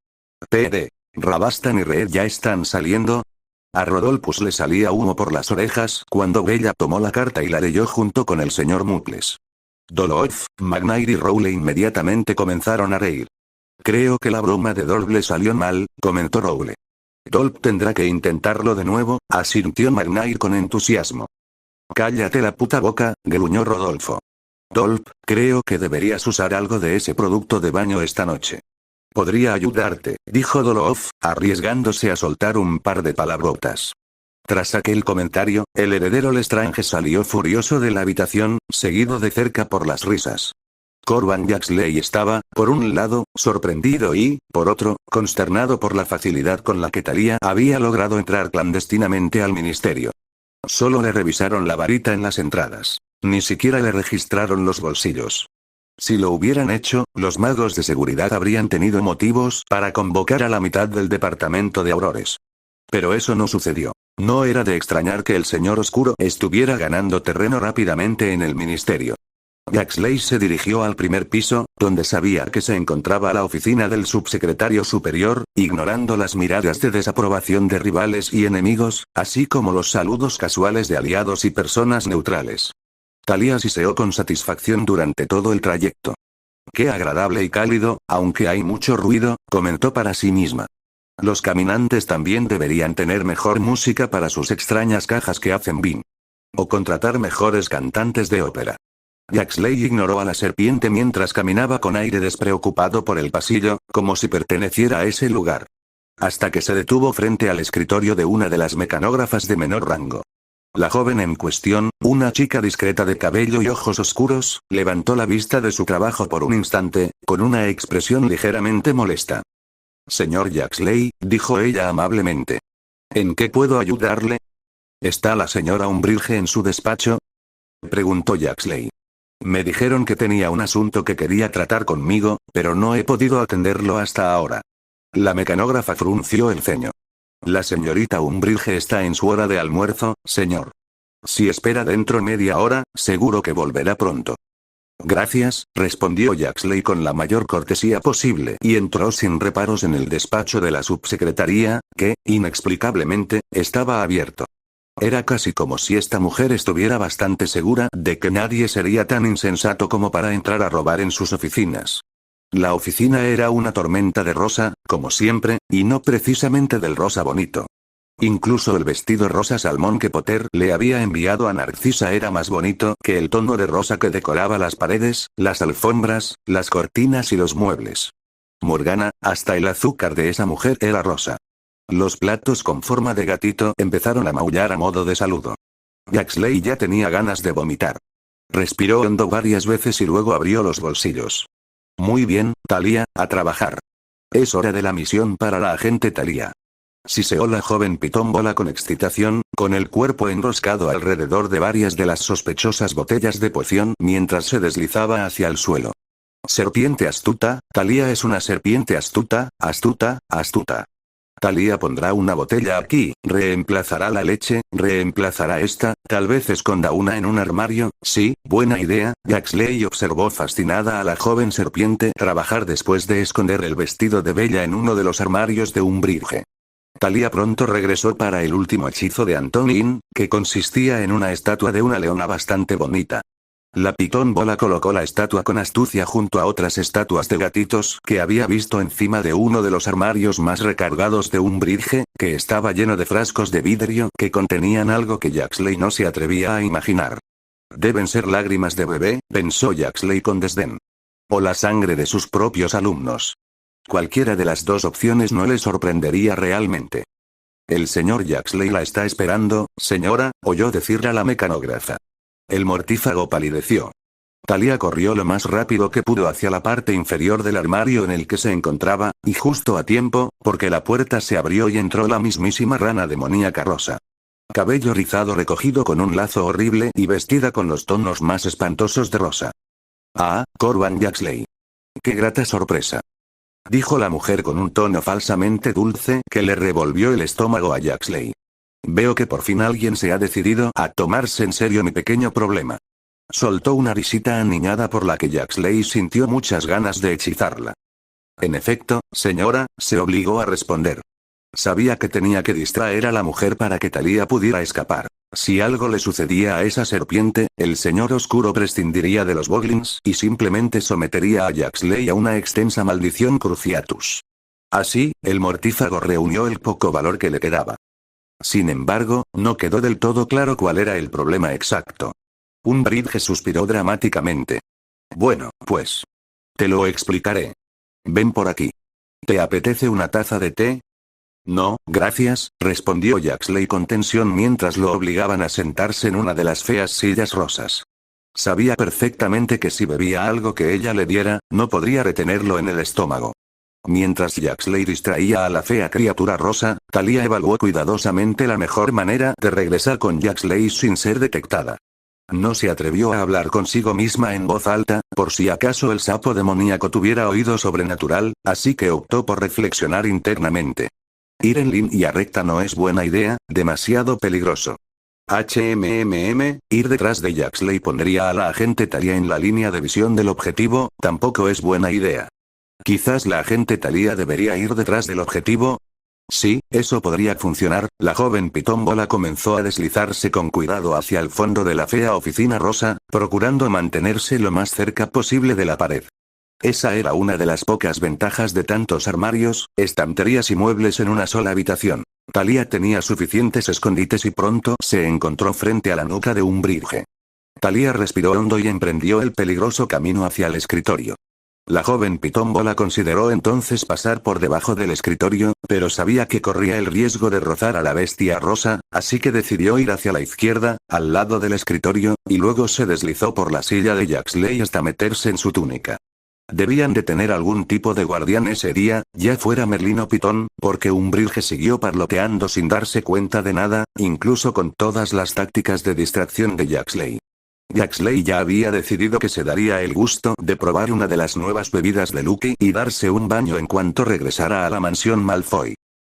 PD. Rabastan y Red ya están saliendo. A Rodolphus le salía humo por las orejas cuando Bella tomó la carta y la leyó junto con el señor Mucles. Dolof, McNair y Rowley inmediatamente comenzaron a reír. Creo que la broma de Dolph le salió mal, comentó Rowley. Dolph tendrá que intentarlo de nuevo, asintió McNair con entusiasmo. Cállate la puta boca, gruñó Rodolfo. Dolph, creo que deberías usar algo de ese producto de baño esta noche. Podría ayudarte, dijo Dolof, arriesgándose a soltar un par de palabrotas. Tras aquel comentario, el heredero Lestrange salió furioso de la habitación, seguido de cerca por las risas. Corban Jaxley estaba, por un lado, sorprendido y, por otro, consternado por la facilidad con la que Talia había logrado entrar clandestinamente al ministerio. Solo le revisaron la varita en las entradas. Ni siquiera le registraron los bolsillos. Si lo hubieran hecho, los magos de seguridad habrían tenido motivos para convocar a la mitad del departamento de Aurores. Pero eso no sucedió. No era de extrañar que el señor oscuro estuviera ganando terreno rápidamente en el ministerio. Jaxley se dirigió al primer piso, donde sabía que se encontraba la oficina del subsecretario superior, ignorando las miradas de desaprobación de rivales y enemigos, así como los saludos casuales de aliados y personas neutrales. Talia siseó con satisfacción durante todo el trayecto. Qué agradable y cálido, aunque hay mucho ruido, comentó para sí misma. Los caminantes también deberían tener mejor música para sus extrañas cajas que hacen bin. O contratar mejores cantantes de ópera. Jaxley ignoró a la serpiente mientras caminaba con aire despreocupado por el pasillo, como si perteneciera a ese lugar. Hasta que se detuvo frente al escritorio de una de las mecanógrafas de menor rango. La joven en cuestión, una chica discreta de cabello y ojos oscuros, levantó la vista de su trabajo por un instante, con una expresión ligeramente molesta. Señor Jaxley, dijo ella amablemente. ¿En qué puedo ayudarle? ¿Está la señora Umbridge en su despacho? Preguntó Jaxley. Me dijeron que tenía un asunto que quería tratar conmigo, pero no he podido atenderlo hasta ahora. La mecanógrafa frunció el ceño. La señorita Umbridge está en su hora de almuerzo, señor. Si espera dentro media hora, seguro que volverá pronto. Gracias, respondió Jaxley con la mayor cortesía posible y entró sin reparos en el despacho de la subsecretaría, que, inexplicablemente, estaba abierto. Era casi como si esta mujer estuviera bastante segura de que nadie sería tan insensato como para entrar a robar en sus oficinas. La oficina era una tormenta de rosa, como siempre, y no precisamente del rosa bonito. Incluso el vestido rosa salmón que Potter le había enviado a Narcisa era más bonito que el tono de rosa que decoraba las paredes, las alfombras, las cortinas y los muebles. Morgana, hasta el azúcar de esa mujer era rosa. Los platos con forma de gatito empezaron a maullar a modo de saludo. Jaxley ya tenía ganas de vomitar. Respiró hondo varias veces y luego abrió los bolsillos. Muy bien, Talia, a trabajar. Es hora de la misión para la agente Talia. Siseó la joven pitón bola con excitación, con el cuerpo enroscado alrededor de varias de las sospechosas botellas de poción mientras se deslizaba hacia el suelo. Serpiente astuta, Talia es una serpiente astuta, astuta, astuta. Talia pondrá una botella aquí, reemplazará la leche, reemplazará esta, tal vez esconda una en un armario, sí, buena idea. Jaxley observó fascinada a la joven serpiente trabajar después de esconder el vestido de Bella en uno de los armarios de Umbridge. Talia pronto regresó para el último hechizo de Antonin, que consistía en una estatua de una leona bastante bonita. La pitón bola colocó la estatua con astucia junto a otras estatuas de gatitos que había visto encima de uno de los armarios más recargados de Umbridge, que estaba lleno de frascos de vidrio que contenían algo que Jaxley no se atrevía a imaginar. Deben ser lágrimas de bebé, pensó Jaxley con desdén. O la sangre de sus propios alumnos. Cualquiera de las dos opciones no le sorprendería realmente. El señor Jaxley la está esperando, señora, oyó decir a la mecanógrafa. El mortífago palideció. Thalía corrió lo más rápido que pudo hacia la parte inferior del armario en el que se encontraba, y justo a tiempo, porque la puerta se abrió y entró la mismísima rana demoníaca rosa. Cabello rizado recogido con un lazo horrible y vestida con los tonos más espantosos de rosa. Ah, Corban Jaxley. ¡Qué grata sorpresa! Dijo la mujer con un tono falsamente dulce que le revolvió el estómago a Jaxley. Veo que por fin alguien se ha decidido a tomarse en serio mi pequeño problema. Soltó una risita aniñada por la que Jaxley sintió muchas ganas de hechizarla. En efecto, señora, se obligó a responder. Sabía que tenía que distraer a la mujer para que Thalía pudiera escapar. Si algo le sucedía a esa serpiente, el señor oscuro prescindiría de los Boglins y simplemente sometería a Jaxley a una extensa maldición cruciatus. Así, el mortífago reunió el poco valor que le quedaba. Sin embargo, no quedó del todo claro cuál era el problema exacto. Umbridge suspiró dramáticamente. Bueno, pues. Te lo explicaré. Ven por aquí. ¿Te apetece una taza de té? No, gracias, respondió Jaxley con tensión mientras lo obligaban a sentarse en una de las feas sillas rosas. Sabía perfectamente que si bebía algo que ella le diera, no podría retenerlo en el estómago. Mientras Jaxley distraía a la fea criatura rosa, Thalía evaluó cuidadosamente la mejor manera de regresar con Jaxley sin ser detectada. No se atrevió a hablar consigo misma en voz alta, por si acaso el sapo demoníaco tuviera oído sobrenatural, así que optó por reflexionar internamente. Ir en línea recta no es buena idea, demasiado peligroso. Ir detrás de Jaxley pondría a la agente Thalía en la línea de visión del objetivo, tampoco es buena idea. Quizás la agente Thalía debería ir detrás del objetivo. Sí, eso podría funcionar. La joven pitómbola comenzó a deslizarse con cuidado hacia el fondo de la fea oficina rosa, procurando mantenerse lo más cerca posible de la pared. Esa era una de las pocas ventajas de tantos armarios, estanterías y muebles en una sola habitación. Thalía tenía suficientes escondites y pronto se encontró frente a la nuca de Umbridge. Thalía respiró hondo y emprendió el peligroso camino hacia el escritorio. La joven pitómbola consideró entonces pasar por debajo del escritorio, pero sabía que corría el riesgo de rozar a la bestia rosa, así que decidió ir hacia la izquierda, al lado del escritorio, y luego se deslizó por la silla de Jaxley hasta meterse en su túnica. Debían de tener algún tipo de guardián ese día, ya fuera Merlín o Pitón, porque Umbridge siguió parloteando sin darse cuenta de nada, incluso con todas las tácticas de distracción de Jaxley. Jaxley ya había decidido que se daría el gusto de probar una de las nuevas bebidas de Lucky y darse un baño en cuanto regresara a la mansión Malfoy.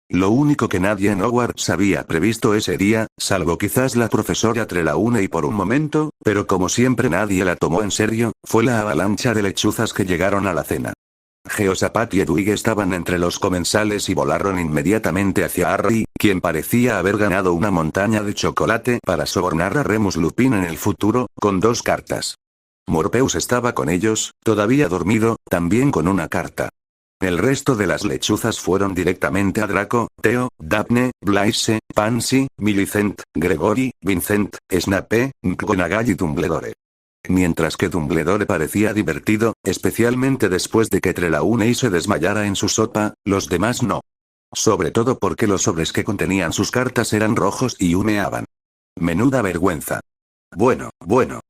Lo único que nadie en Hogwarts había previsto ese día, salvo quizás la profesora Trelawney por un momento, pero como siempre nadie la tomó en serio, fue la avalancha de lechuzas que llegaron a la cena. Jehoshaphat y Hedwig estaban entre los comensales y volaron inmediatamente hacia Harry, quien parecía haber ganado una montaña de chocolate para sobornar a Remus Lupin en el futuro, con 2 cartas. Morpheus estaba con ellos, todavía dormido, también con una carta. El resto de las lechuzas fueron directamente a Draco, Theo, Daphne, Blaise, Pansy, Millicent, Gregory, Vincent, Snape, McGonagall y Dumbledore. Mientras que Dumbledore parecía divertido, especialmente después de que Trelawney se desmayara en su sopa, los demás no. Sobre todo porque los sobres que contenían sus cartas eran rojos y humeaban. Menuda vergüenza. Bueno,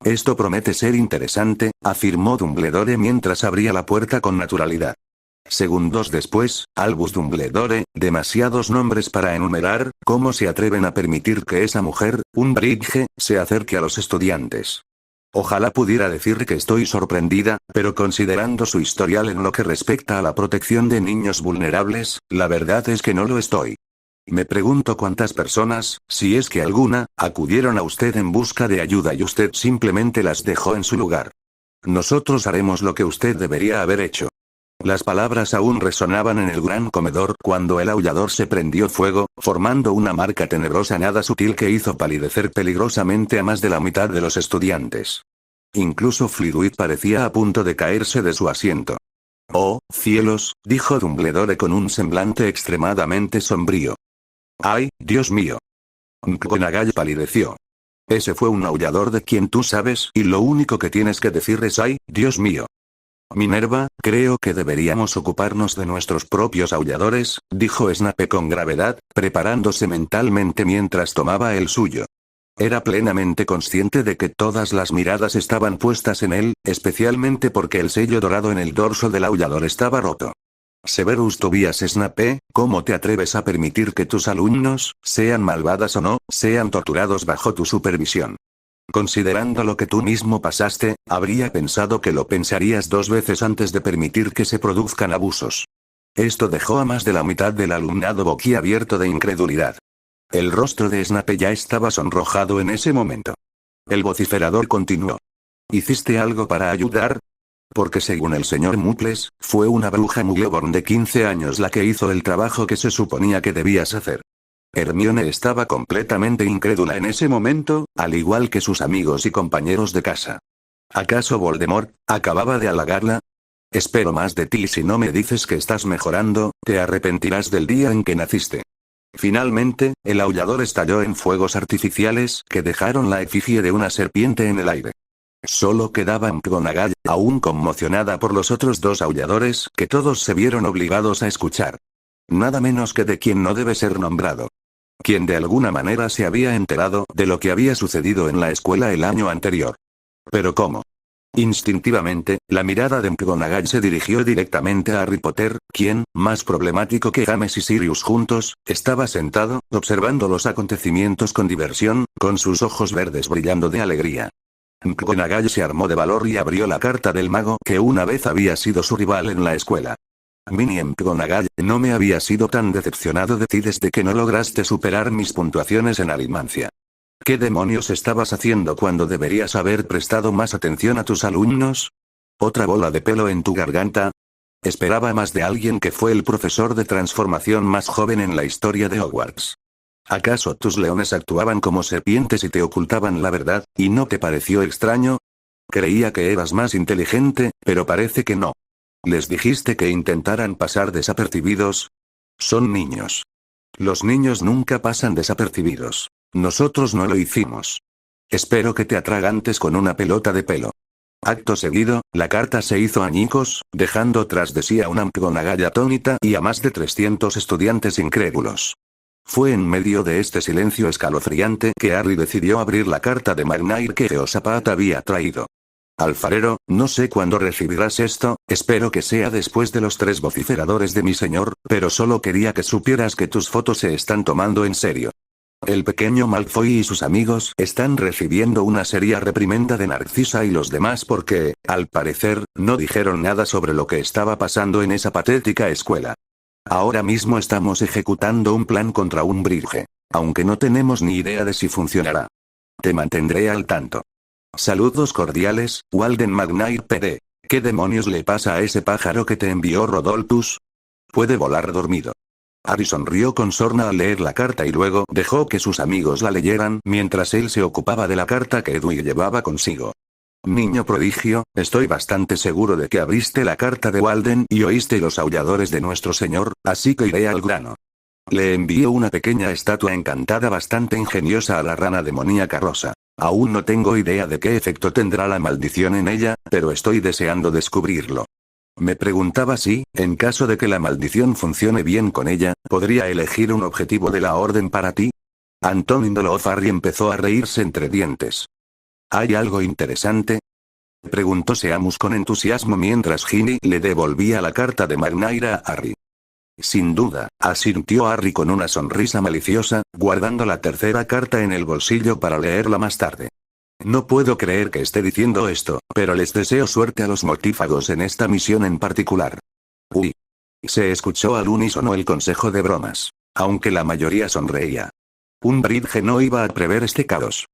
esto promete ser interesante, afirmó Dumbledore mientras abría la puerta con naturalidad. Segundos después, Albus Dumbledore, demasiados nombres para enumerar, ¿cómo se atreven a permitir que esa mujer, Umbridge, se acerque a los estudiantes? Ojalá pudiera decir que estoy sorprendida, pero considerando su historial en lo que respecta a la protección de niños vulnerables, la verdad es que no lo estoy. Me pregunto cuántas personas, si es que alguna, acudieron a usted en busca de ayuda y usted simplemente las dejó en su lugar. Nosotros haremos lo que usted debería haber hecho. Las palabras aún resonaban en el gran comedor cuando el aullador se prendió fuego, formando una marca tenebrosa nada sutil que hizo palidecer peligrosamente a más de la mitad de los estudiantes. Incluso Flitwick parecía a punto de caerse de su asiento. «Oh, cielos», dijo Dumbledore con un semblante extremadamente sombrío. «¡Ay, Dios mío!». McGonagall palideció. «Ese fue un aullador de quien tú sabes y lo único que tienes que decir es ¡ay, Dios mío!». «Minerva, creo que deberíamos ocuparnos de nuestros propios aulladores», dijo Snape con gravedad, preparándose mentalmente mientras tomaba el suyo. Era plenamente consciente de que todas las miradas estaban puestas en él, especialmente porque el sello dorado en el dorso del aullador estaba roto. Severus Tobias Snape, ¿cómo te atreves a permitir que tus alumnos, sean malvadas o no, sean torturados bajo tu supervisión? Considerando lo que tú mismo pasaste, habría pensado que lo pensarías 2 veces antes de permitir que se produzcan abusos. Esto dejó a más de la mitad del alumnado boquiabierto de incredulidad. El rostro de Snape ya estaba sonrojado en ese momento. El vociferador continuó. ¿Hiciste algo para ayudar? Porque según el señor Muggles, fue una bruja Muggleborn de 15 años la que hizo el trabajo que se suponía que debías hacer. Hermione estaba completamente incrédula en ese momento, al igual que sus amigos y compañeros de casa. ¿Acaso Voldemort acababa de halagarla? Espero más de ti. Si no me dices que estás mejorando, te arrepentirás del día en que naciste. Finalmente, el aullador estalló en fuegos artificiales que dejaron la efigie de una serpiente en el aire. Solo quedaba McGonagall, aún conmocionada por los otros 2 aulladores que todos se vieron obligados a escuchar. Nada menos que de quien no debe ser nombrado. Quien de alguna manera se había enterado de lo que había sucedido en la escuela el año anterior. ¿Pero cómo? Instintivamente, la mirada de McGonagall se dirigió directamente a Harry Potter, quien, más problemático que James y Sirius juntos, estaba sentado, observando los acontecimientos con diversión, con sus ojos verdes brillando de alegría. McGonagall se armó de valor y abrió la carta del mago que una vez había sido su rival en la escuela. Minnie McGonagall, no me había sido tan decepcionado de ti desde que no lograste superar mis puntuaciones en Alimancia. ¿Qué demonios estabas haciendo cuando deberías haber prestado más atención a tus alumnos? ¿Otra bola de pelo en tu garganta? Esperaba más de alguien que fue el profesor de transformación más joven en la historia de Hogwarts. ¿Acaso tus leones actuaban como serpientes y te ocultaban la verdad, y no te pareció extraño? Creía que eras más inteligente, pero parece que no. ¿Les dijiste que intentaran pasar desapercibidos? Son niños. Los niños nunca pasan desapercibidos. Nosotros no lo hicimos. Espero que te atragantes con una pelota de pelo. Acto seguido, la carta se hizo añicos, dejando tras de sí a una McGonagall atónita y a más de 300 estudiantes incrédulos. Fue en medio de este silencio escalofriante que Harry decidió abrir la carta de McNair que Jehoshaphat había traído. Alfarero, no sé cuándo recibirás esto, espero que sea después de los 3 vociferadores de mi señor, pero solo quería que supieras que tus fotos se están tomando en serio. El pequeño Malfoy y sus amigos están recibiendo una seria reprimenda de Narcisa y los demás porque, al parecer, no dijeron nada sobre lo que estaba pasando en esa patética escuela. Ahora mismo estamos ejecutando un plan contra Umbridge, aunque no tenemos ni idea de si funcionará. Te mantendré al tanto. Saludos cordiales, Walden McNair PD. ¿Qué demonios le pasa a ese pájaro que te envió Rodolphus? Puede volar dormido. Harry sonrió con sorna al leer la carta y luego dejó que sus amigos la leyeran mientras él se ocupaba de la carta que Edwin llevaba consigo. Niño prodigio, estoy bastante seguro de que abriste la carta de Walden y oíste los aulladores de nuestro señor, así que iré al grano. Le envió una pequeña estatua encantada bastante ingeniosa a la rana demoníaca rosa. Aún no tengo idea de qué efecto tendrá la maldición en ella, pero estoy deseando descubrirlo. Me preguntaba si, en caso de que la maldición funcione bien con ella, ¿podría elegir un objetivo de la orden para ti? Antonin Dolofarry empezó a reírse entre dientes. ¿Hay algo interesante? Preguntó Seamus con entusiasmo mientras Ginny le devolvía la carta de McNair a Harry. Sin duda, asintió Harry con una sonrisa maliciosa, guardando la tercera carta en el bolsillo para leerla más tarde. No puedo creer que esté diciendo esto, pero les deseo suerte a los mortífagos en esta misión en particular. Uy. Se escuchó al unísono el consejo de bromas, aunque la mayoría sonreía. Umbridge no iba a prever este caos.